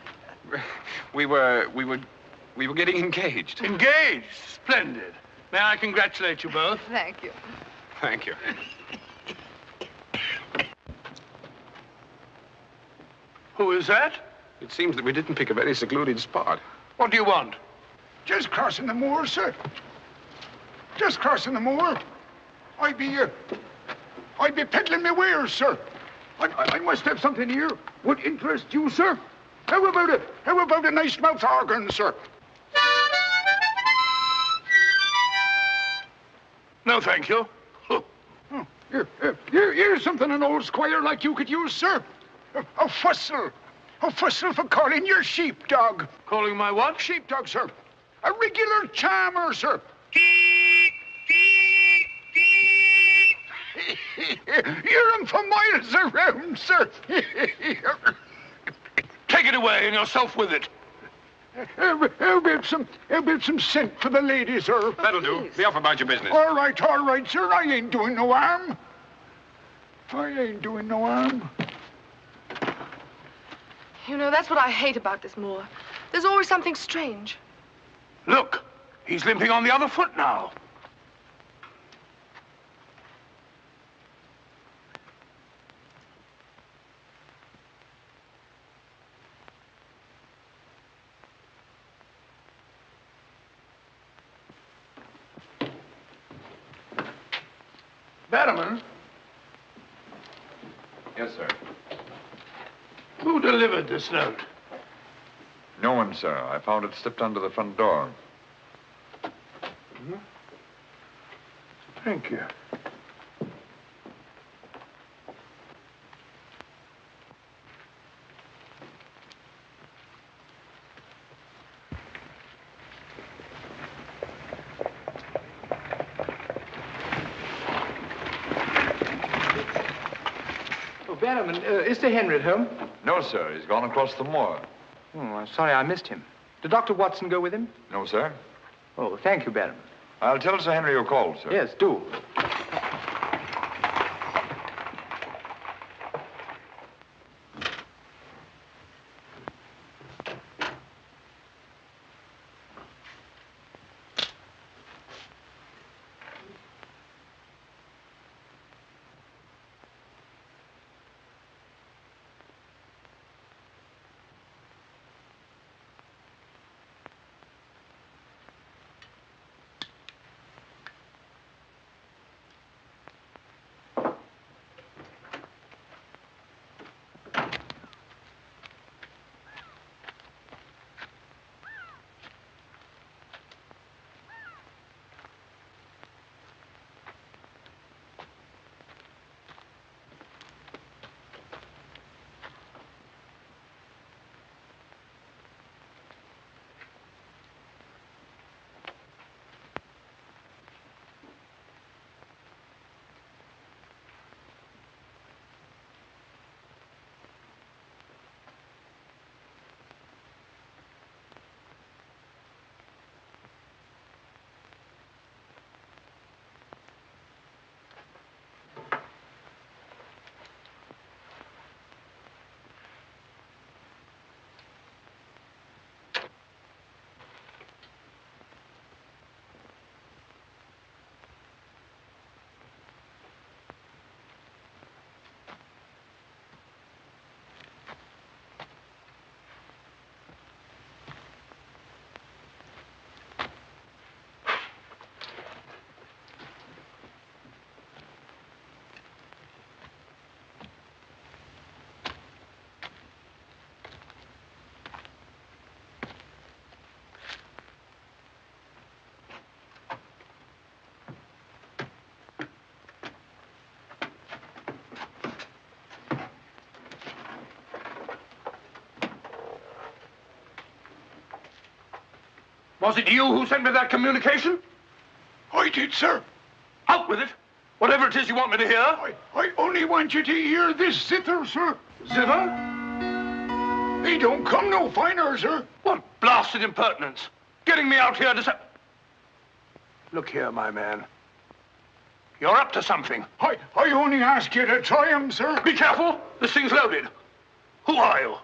We were getting engaged. Engaged? Splendid. May I congratulate you both? Thank you. Thank you. Who is that? It seems that we didn't pick a very secluded spot. What do you want? Just crossing the moor, sir. Just crossing the moor. I'd be peddling my wares, sir. I must have something here. Would interest you, sir? How about it? How about a nice mouth organ, sir? No, thank you. Here's something an old squire like you could use, sir. A whistle. A whistle for calling your sheepdog. Calling my what? Sheepdog, sir. A regular charmer, sir. Hear him for miles around, sir. Take it away and yourself with it. How about some scent for the lady, sir? That'll do. Be off about your business. All right, sir. I ain't doing no harm. I ain't doing no harm. You know, that's what I hate about this moor. There's always something strange. Look, he's limping on the other foot now. Bannerman? Yes, sir. Who delivered this note? No one, sir. I found it slipped under the front door. Thank you. Bannerman, is Sir Henry at home? No, sir. He's gone across the moor. Oh, I'm sorry I missed him. Did Dr. Watson go with him? No, sir. Oh, thank you, Bannerman. I'll tell Sir Henry you called, sir. Yes, do. Was it you who sent me that communication? I did, sir. Out with it. Whatever it is you want me to hear. I only want you to hear this zither, sir. Zither? He don't come no finer, sir. What blasted impertinence. Getting me out here to say... Look here, my man. You're up to something. I only ask you to try him, sir. Be careful. This thing's loaded. Who are you?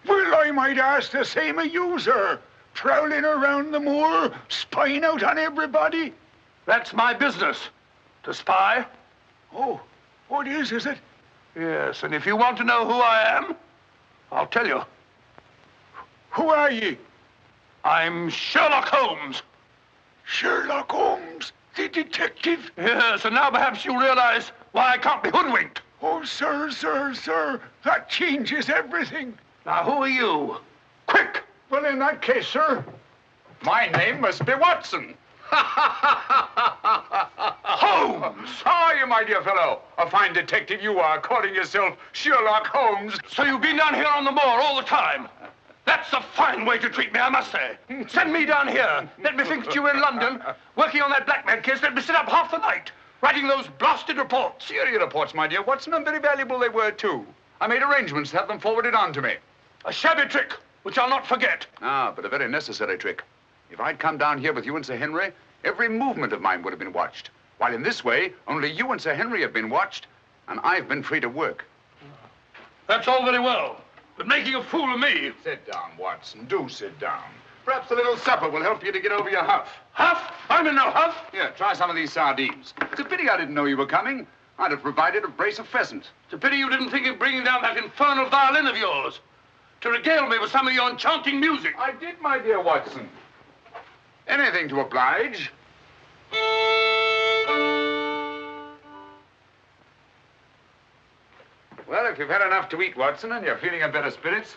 Well, I might ask the same of you, sir. Prowling around the moor, spying out on everybody. That's my business. To spy. Oh, what is it? Yes, and if you want to know who I am, I'll tell you. Who are ye? I'm Sherlock Holmes. Sherlock Holmes, the detective? Yes, and now perhaps you realize why I can't be hoodwinked. Oh, sir, that changes everything. Now, who are you? Quick! Well, in that case, sir... My name must be Watson. Holmes! How are you, my my dear fellow. A fine detective you are, calling yourself Sherlock Holmes. So you've been down here on the moor all the time? That's a fine way to treat me, I must say. Send me down here. Let me think that you were in London, working on that blackmail case. Let me sit up half the night, writing those blasted reports. Serious reports, my dear Watson, and very valuable they were, too. I made arrangements to have them forwarded on to me. A shabby trick, which I'll not forget. Ah, but a very necessary trick. If I'd come down here with you and Sir Henry, every movement of mine would have been watched. While in this way, only you and Sir Henry have been watched, and I've been free to work. That's all very well, but making a fool of me... Sit down, Watson. Do sit down. Perhaps a little supper will help you to get over your huff. Huff? I'm in no huff. Here, try some of these sardines. It's a pity I didn't know you were coming. I'd have provided a brace of pheasant. It's a pity you didn't think of bringing down that infernal violin of yours to regale me with some of your enchanting music. I did, my dear Watson. Anything to oblige. Well, if you've had enough to eat, Watson, and you're feeling in better spirits,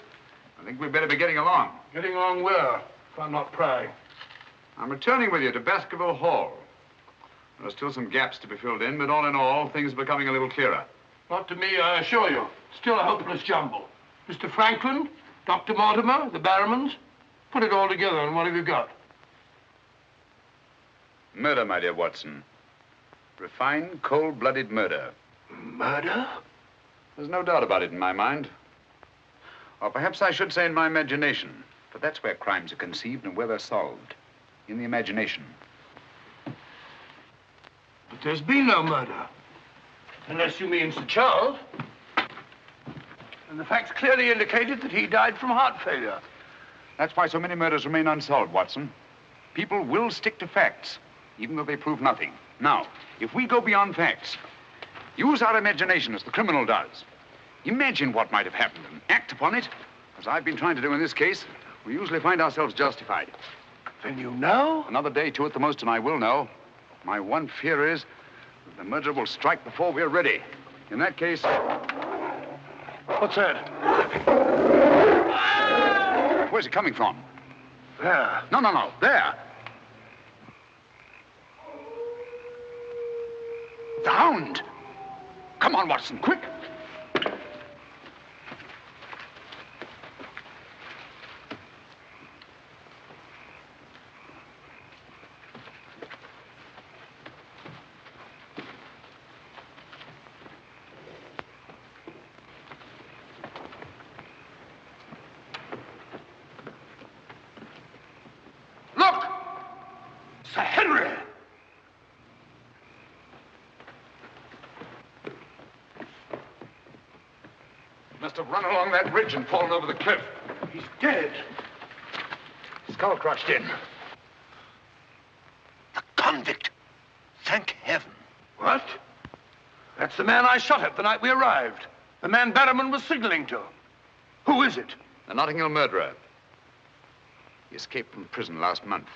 I think we'd better be getting along. Getting along where, if I'm not prying? I'm returning with you to Baskerville Hall. There are still some gaps to be filled in, but all in all, things are becoming a little clearer. Not to me, I assure you. Still a hopeless jumble. Mr. Franklin, Dr. Mortimer, the Barrowmans. Put it all together, and what have you got? Murder, my dear Watson. Refined, cold-blooded murder. Murder? There's no doubt about it in my mind. Or perhaps I should say in my imagination. For that's where crimes are conceived and where they're solved. In the imagination. But there's been no murder. Unless you mean Sir Charles. And the facts clearly indicated that he died from heart failure. That's why so many murders remain unsolved, Watson. People will stick to facts, even though they prove nothing. Now, if we go beyond facts, use our imagination as the criminal does. Imagine what might have happened and act upon it, as I've been trying to do in this case. We usually find ourselves justified. Then you know? Another day, two at the most, and I will know. My one fear is that the murderer will strike before we're ready. In that case... What's that? Where's it coming from? There. No. There. The Hound. Come on, Watson, quick. Look! Sir Henry! Must have run along that ridge and fallen over the cliff. He's dead. Skull crushed in. The convict. Thank heaven. What? That's the man I shot at the night we arrived. The man Barrowman was signaling to. Who is it? The Notting Hill murderer. He escaped from prison last month.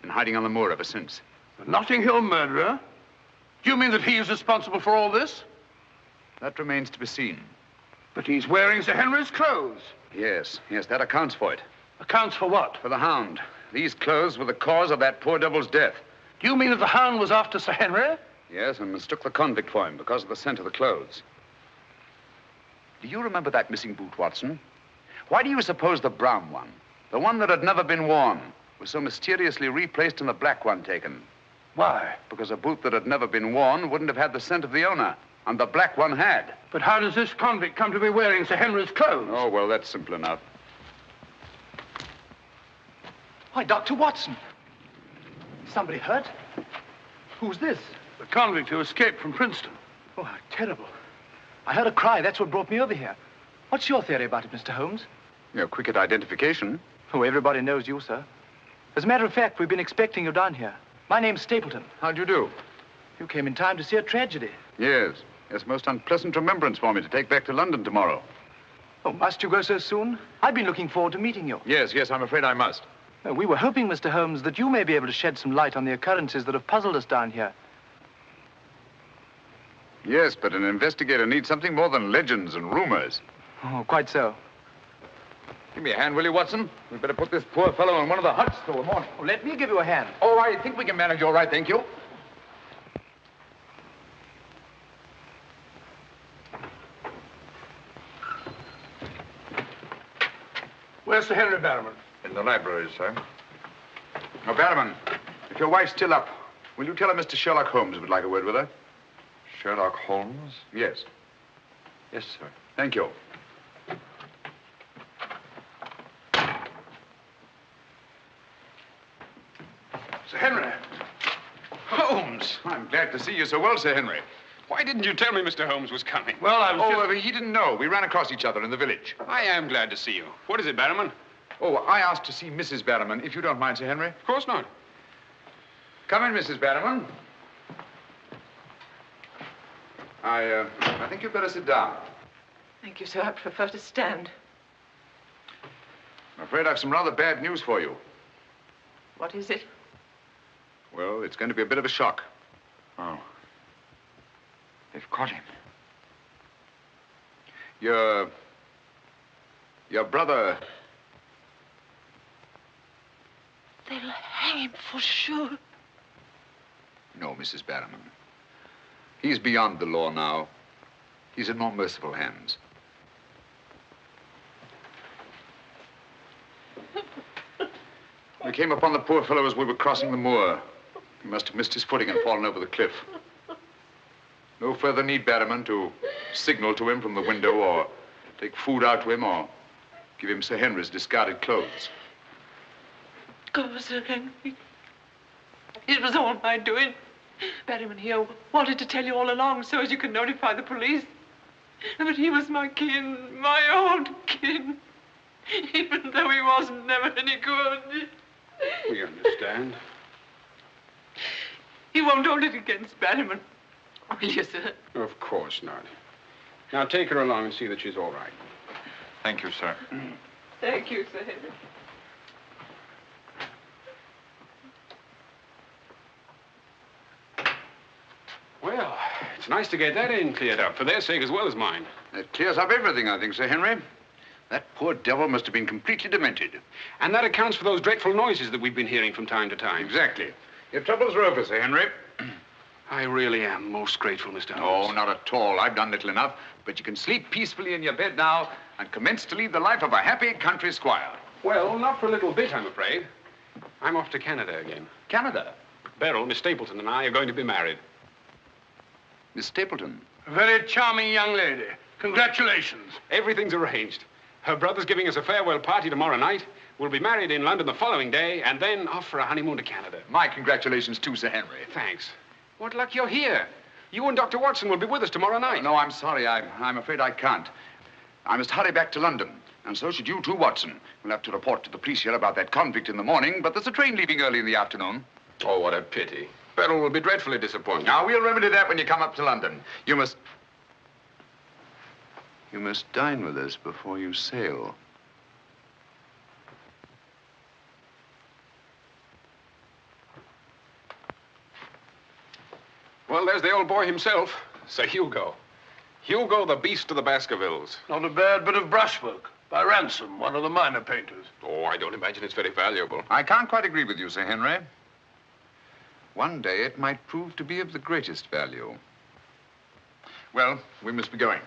Been hiding on the moor ever since. The Notting Hill murderer? Do you mean that he is responsible for all this? That remains to be seen. But he's wearing Sir Henry's clothes. Yes, that accounts for it. Accounts for what? For the Hound. These clothes were the cause of that poor devil's death. Do you mean that the Hound was after Sir Henry? Yes, and mistook the convict for him because of the scent of the clothes. Do you remember that missing boot, Watson? Why do you suppose the brown one, the one that had never been worn, was so mysteriously replaced in the black one taken? Why? Because a boot that had never been worn wouldn't have had the scent of the owner, and the black one had. But how does this convict come to be wearing Sir Henry's clothes? Oh, well, that's simple enough. Why, Dr. Watson. Somebody hurt? Who's this? The convict who escaped from Princeton. Oh, how terrible. I heard a cry. That's what brought me over here. What's your theory about it, Mr. Holmes? You're quick at identification. Oh, everybody knows you, sir. As a matter of fact, we've been expecting you down here. My name's Stapleton. How'd you do? You came in time to see a tragedy. Yes, most unpleasant remembrance for me to take back to London tomorrow. Oh, must you go so soon? I've been looking forward to meeting you. Yes, I'm afraid I must. We were hoping, Mr. Holmes, that you may be able to shed some light on the occurrences that have puzzled us down here. Yes, but an investigator needs something more than legends and rumors. Oh, quite so. Give me a hand, will you, Watson? We'd better put this poor fellow in one of the huts till the morning. Oh, let me give you a hand. Oh, I think we can manage all right, thank you. Where's Sir Henry Barrowman? In the library, sir. Now, Barrowman, if your wife's still up, will you tell her Mr. Sherlock Holmes would like a word with her? Sherlock Holmes? Yes. Yes, sir. Thank you. Sir Henry. Holmes! I'm glad to see you so well, Sir Henry. Why didn't you tell me Mr. Holmes was coming? Well, I was he didn't know. We ran across each other in the village. I am glad to see you. What is it, Barrowman? Oh, I asked to see Mrs. Barrowman, if you don't mind, Sir Henry. Of course not. Come in, Mrs. Barrowman. I think you'd better sit down. Thank you, sir. I prefer to stand. I'm afraid I've some rather bad news for you. What is it? Well, it's going to be a bit of a shock. Oh. They've caught him. Your brother... They'll hang him for sure. No, Mrs. Barrowman. He's beyond the law now. He's in more merciful hands. We came upon the poor fellow as we were crossing the moor. He must have missed his footing and fallen over the cliff. No further need, Barrowman, to signal to him from the window or take food out to him or give him Sir Henry's discarded clothes. Go, Sir Henry. It was all my doing. Barrowman here wanted to tell you all along so as you could notify the police. But he was my kin, my old kin. Even though he wasn't never any good. We understand. He won't hold it against Barrowman, will you, sir? Of course not. Now take her along and see that she's all right. Thank you, sir. Thank you, Sir Henry. Well, it's nice to get that in cleared up, for their sake as well as mine. It clears up everything, I think, Sir Henry. That poor devil must have been completely demented. And that accounts for those dreadful noises that we've been hearing from time to time. Exactly. Your troubles are over, Sir Henry. I really am most grateful, Mr. Holmes. Oh, not at all. I've done little enough. But you can sleep peacefully in your bed now and commence to lead the life of a happy country squire. Well, not for a little bit, I'm afraid. I'm off to Canada again. Canada? Beryl, Miss Stapleton, and I are going to be married. Miss Stapleton? A very charming young lady. Congratulations. Everything's arranged. Her brother's giving us a farewell party tomorrow night. We'll be married in London the following day, and then off for a honeymoon to Canada. My congratulations too, Sir Henry. Thanks. What luck you're here. You and Dr. Watson will be with us tomorrow night. No, I'm sorry. I'm afraid I can't. I must hurry back to London. And so should you too, Watson. We'll have to report to the police here about that convict in the morning, but there's a train leaving early in the afternoon. Oh, what a pity. Beryl will be dreadfully disappointed. Now, we'll remedy that when you come up to London. You must dine with us before you sail. Well, there's the old boy himself, Sir Hugo. Hugo, the beast of the Baskervilles. Not a bad bit of brushwork by Ransom, one of the minor painters. Oh, I don't imagine it's very valuable. I can't quite agree with you, Sir Henry. One day it might prove to be of the greatest value. Well, we must be going.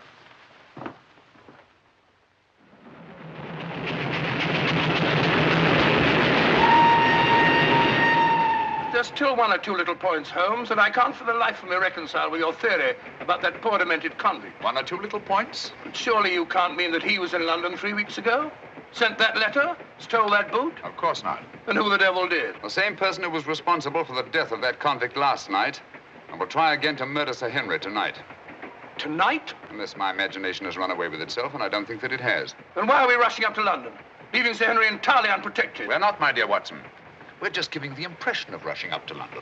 There's still one or two little points, Holmes, that I can't for the life of me reconcile with your theory about that poor demented convict. One or two little points? But surely you can't mean that he was in London 3 weeks ago? Sent that letter? Stole that boot? Of course not. And who the devil did? The same person who was responsible for the death of that convict last night and will try again to murder Sir Henry tonight. Tonight? Unless my imagination has run away with itself, and I don't think that it has. Then why are we rushing up to London, leaving Sir Henry entirely unprotected? We're not, my dear Watson. We're just giving the impression of rushing up to London.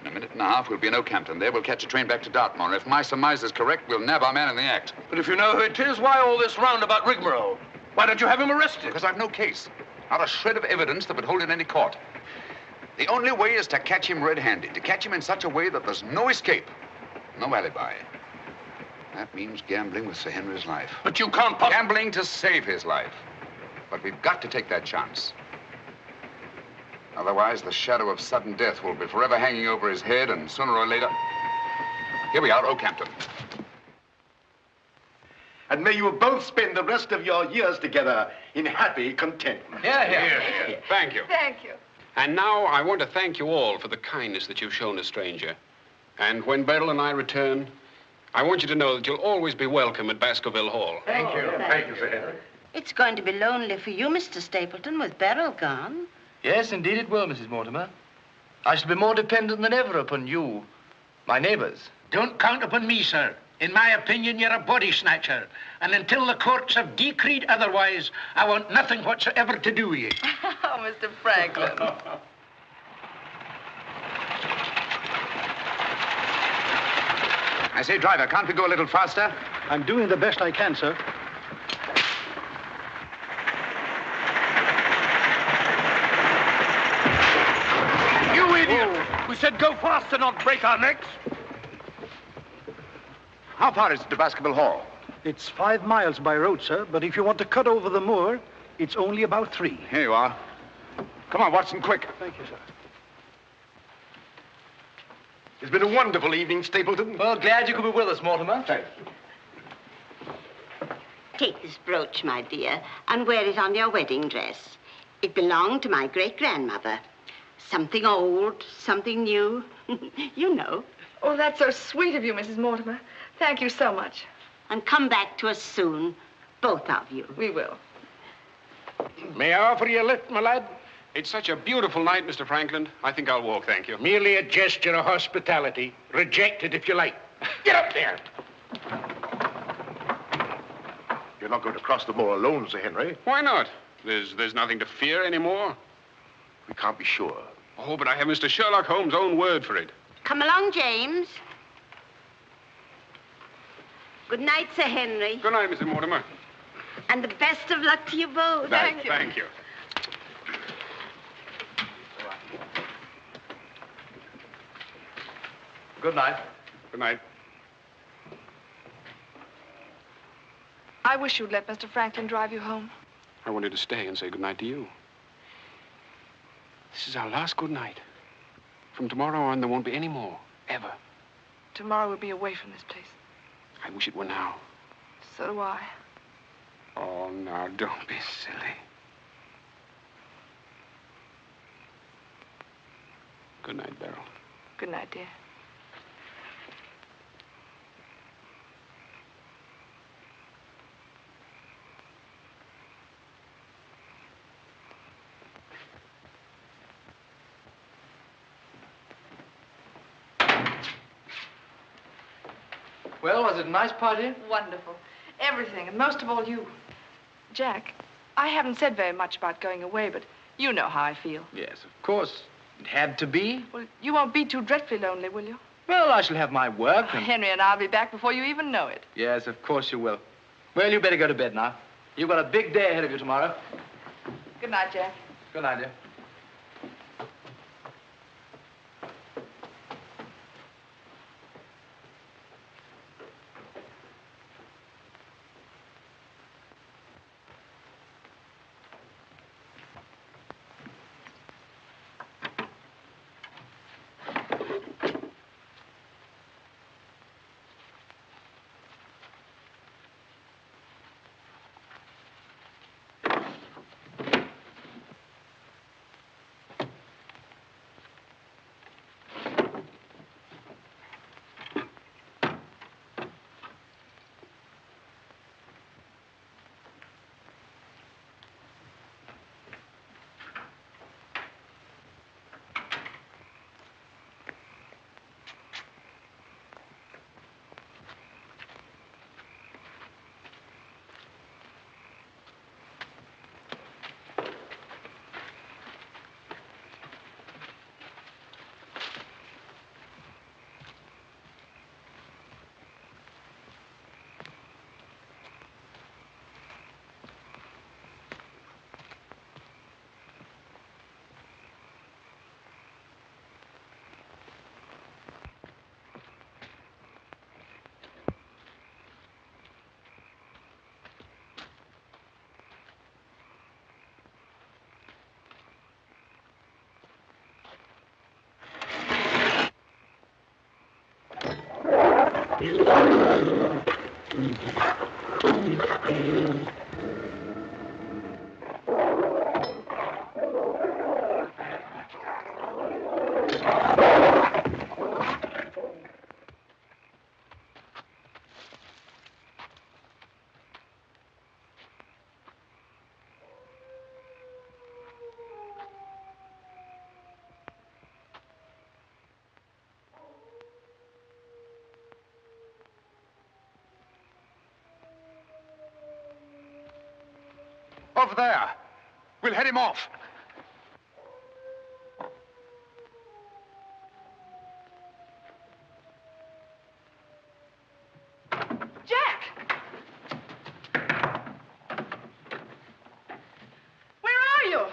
In a minute and a half, we'll be in Oakhampton. There, we'll catch a train back to Dartmoor. If my surmise is correct, we'll nab our man in the act. But if you know who it is, why all this roundabout rigmarole? Why don't you have him arrested? Because I've no case. Not a shred of evidence that would hold in any court. The only way is to catch him red-handed, to catch him in such a way that there's no escape, no alibi. That means gambling with Sir Henry's life. But you can't possibly... Gambling to save his life. But we've got to take that chance. Otherwise, the shadow of sudden death will be forever hanging over his head, and sooner or later... Here we are, Oakhampton. And may you both spend the rest of your years together in happy contentment. Here. Thank you. Thank you. And now I want to thank you all for the kindness that you've shown a stranger. And when Beryl and I return, I want you to know that you'll always be welcome at Baskerville Hall. Thank you. Thank you, Sir Henry. It's going to be lonely for you, Mr. Stapleton, with Beryl gone. Yes, indeed it will, Mrs. Mortimer. I shall be more dependent than ever upon you, my neighbors. Don't count upon me, sir. In my opinion, you're a body snatcher. And until the courts have decreed otherwise, I want nothing whatsoever to do with you. Oh, Mr. Franklin. I say, driver, can't we go a little faster? I'm doing the best I can, sir. You idiot! We said go faster, not break our necks. How far is it to Baskerville Hall? It's 5 miles by road, sir, but if you want to cut over the moor, it's only about 3. Here you are. Come on, Watson, quick. Thank you, sir. It's been a wonderful evening, Stapleton. Well, glad you could be with us, Mortimer. Thank you. Take this brooch, my dear, and wear it on your wedding dress. It belonged to my great-grandmother. Something old, something new. You know. Oh, that's so sweet of you, Mrs. Mortimer. Thank you so much. And come back to us soon, both of you. We will. May I offer you a lift, my lad? It's such a beautiful night, Mr. Franklin. I think I'll walk, thank you. Merely a gesture of hospitality. Reject it if you like. Get up there. You're not going to cross the moor alone, Sir Henry. Why not? There's nothing to fear anymore. We can't be sure. Oh, but I have Mr. Sherlock Holmes' own word for it. Come along, James. Good night, Sir Henry. Good night, Mrs. Mortimer. And the best of luck to you both. Thank you. Thank you. Good night. Good night. I wish you'd let Mr. Franklin drive you home. I wanted to stay and say good night to you. This is our last good night. From tomorrow on, there won't be any more, ever. Tomorrow we'll be away from this place. I wish it were now. So do I. Oh, now, don't be silly. Good night, Beryl. Good night, dear. Well, was it a nice party? Wonderful. Everything, and most of all you. Jack, I haven't said very much about going away, but you know how I feel. Yes, of course. It had to be. Well, you won't be too dreadfully lonely, will you? Well, I shall have my work and... Henry and I'll be back before you even know it. Yes, of course you will. Well, you better go to bed now. You've got a big day ahead of you tomorrow. Good night, Jack. Good night, dear. Over there. We'll head him off. Jack! Where are you?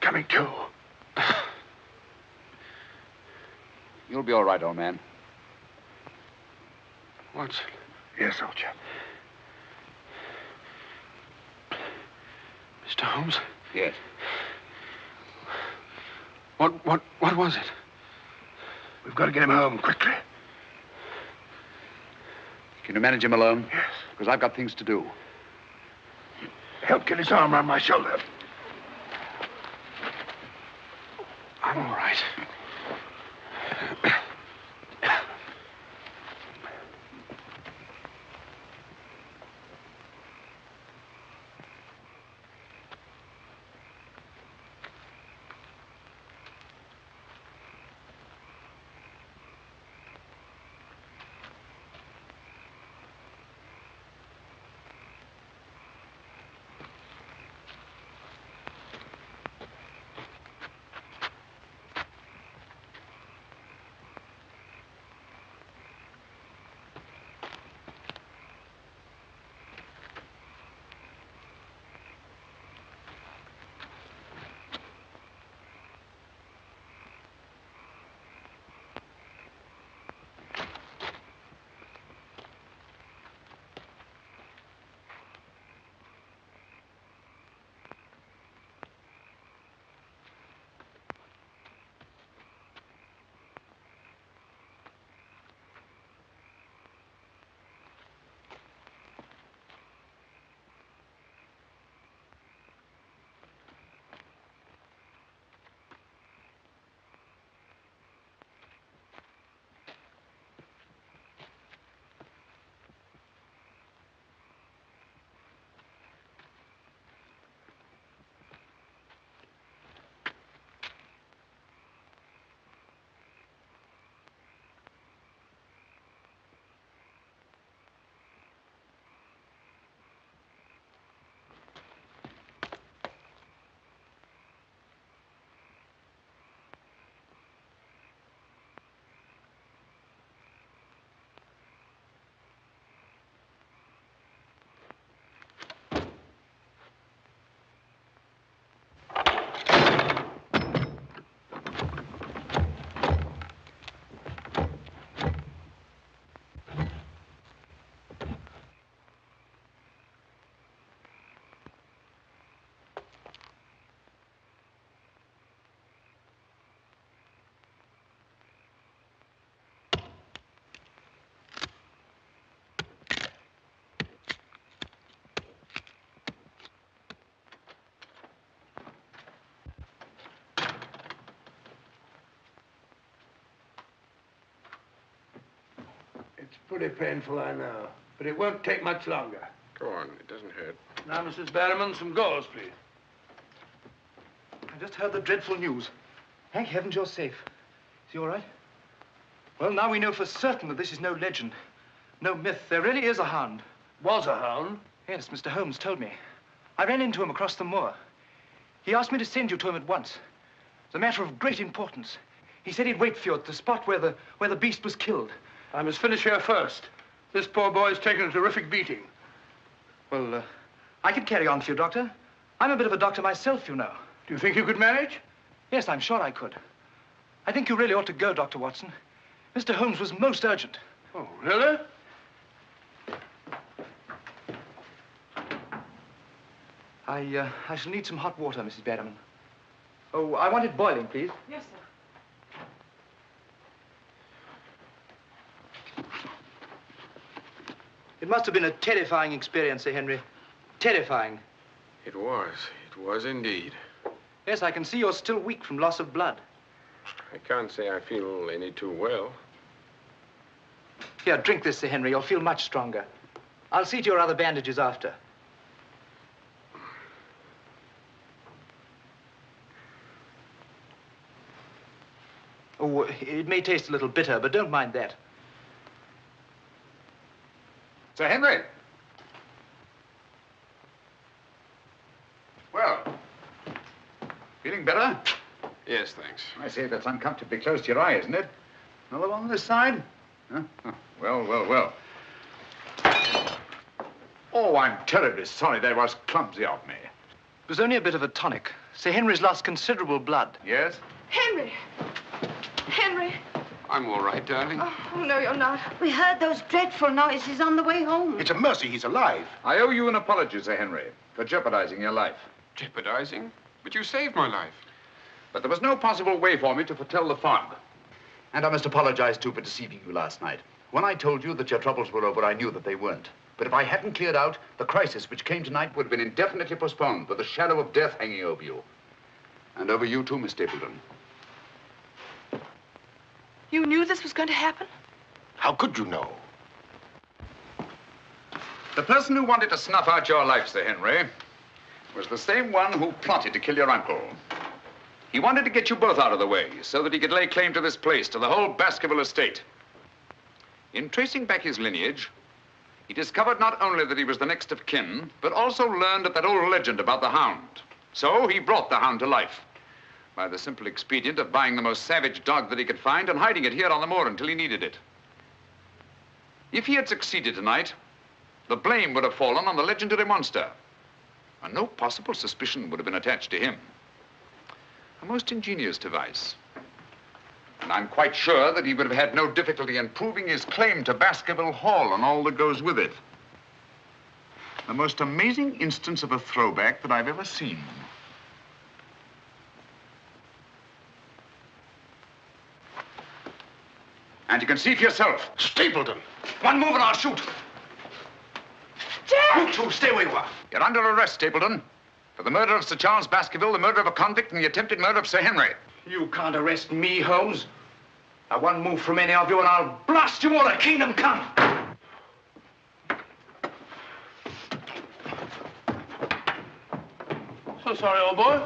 Coming to. You'll be all right, old man. Watson. Yes, soldier. Mr. Holmes? Yes. What was it? We've got to get him home quickly. Can you manage him alone? Yes. Because I've got things to do. Help get his arm around my shoulder. I'm all right. Pretty painful, I know. But it won't take much longer. Go on, it doesn't hurt. Now, Mrs. Barrowman, some gauze, please. I just heard the dreadful news. Thank heavens you're safe. Is he all right? Well, now we know for certain that this is no legend, no myth. There really is a hound. Was a hound? Yes, Mr. Holmes told me. I ran into him across the moor. He asked me to send you to him at once. It's a matter of great importance. He said he'd wait for you at the spot where the beast was killed. I must finish here first. This poor boy's taken a terrific beating. Well, I could carry on for you, Doctor. I'm a bit of a doctor myself, you know. Do you think you could manage? Yes, I'm sure I could. I think you really ought to go, Dr. Watson. Mr. Holmes was most urgent. Oh, really? I shall need some hot water, Mrs. Barrowman. Oh, I want it boiling, please. Yes, sir. It must have been a terrifying experience, Sir Henry. Terrifying. It was. It was indeed. Yes, I can see you're still weak from loss of blood. I can't say I feel any too well. Here, drink this, Sir Henry. You'll feel much stronger. I'll see to your other bandages after. Oh, it may taste a little bitter, but don't mind that. Sir Henry! Well, feeling better? Yes, thanks. I say that's uncomfortably close to your eye, isn't it? Another one on this side? Huh? Oh, well. Oh, I'm terribly sorry. That was clumsy of me. It was only a bit of a tonic. Sir Henry's lost considerable blood. Yes? Henry! Henry! I'm all right, darling. Oh, no, you're not. We heard those dreadful noises on the way home. It's a mercy he's alive. I owe you an apology, Sir Henry, for jeopardizing your life. Jeopardizing? But you saved my life. But there was no possible way for me to foretell the fog. And I must apologize, too, for deceiving you last night. When I told you that your troubles were over, I knew that they weren't. But if I hadn't cleared out, the crisis which came tonight would have been indefinitely postponed, with the shadow of death hanging over you. And over you, too, Miss Stapleton. You knew this was going to happen? How could you know? The person who wanted to snuff out your life, Sir Henry, was the same one who plotted to kill your uncle. He wanted to get you both out of the way so that he could lay claim to this place, to the whole Baskerville estate. In tracing back his lineage, he discovered not only that he was the next of kin, but also learned of that old legend about the Hound. So he brought the Hound to life by the simple expedient of buying the most savage dog that he could find and hiding it here on the moor until he needed it. If he had succeeded tonight, the blame would have fallen on the legendary monster, and no possible suspicion would have been attached to him. A most ingenious device. And I'm quite sure that he would have had no difficulty in proving his claim to Baskerville Hall and all that goes with it. The most amazing instance of a throwback that I've ever seen. And you can see for yourself. Stapleton! One move and I'll shoot. Jack! You two, stay where you are. You're under arrest, Stapleton, for the murder of Sir Charles Baskerville, the murder of a convict, and the attempted murder of Sir Henry. You can't arrest me, Holmes. Now, one move from any of you and I'll blast you all to kingdom come. So sorry, old boy.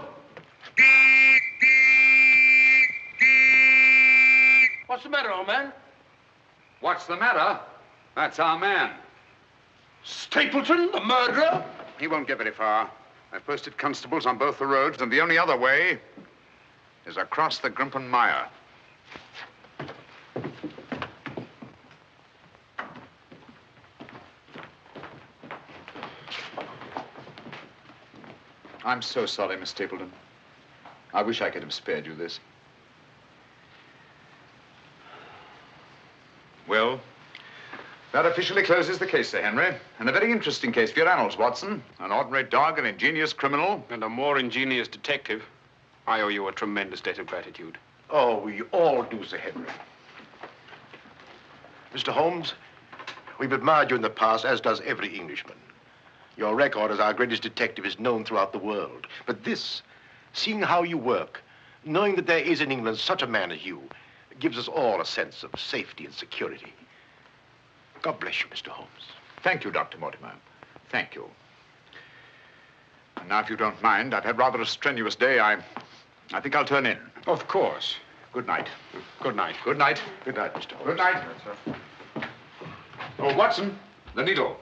What's the matter, old man? What's the matter? That's our man. Stapleton, the murderer? He won't get very far. I've posted constables on both the roads, and the only other way is across the Grimpen Mire. I'm so sorry, Miss Stapleton. I wish I could have spared you this. Well, that officially closes the case, Sir Henry. And a very interesting case for your annals, Watson. An ordinary dog, an ingenious criminal. And a more ingenious detective. I owe you a tremendous debt of gratitude. Oh, we all do, Sir Henry. Mr. Holmes, we've admired you in the past, as does every Englishman. Your record as our greatest detective is known throughout the world. But this, seeing how you work, knowing that there is in England such a man as you, gives us all a sense of safety and security. God bless you, Mr. Holmes. Thank you, Dr. Mortimer. Thank you. And now, if you don't mind, I've had rather a strenuous day. I think I'll turn in. Of course. Good night. Good night. Good night. Good night, Mr. Holmes. Good night. Oh, Watson, the needle.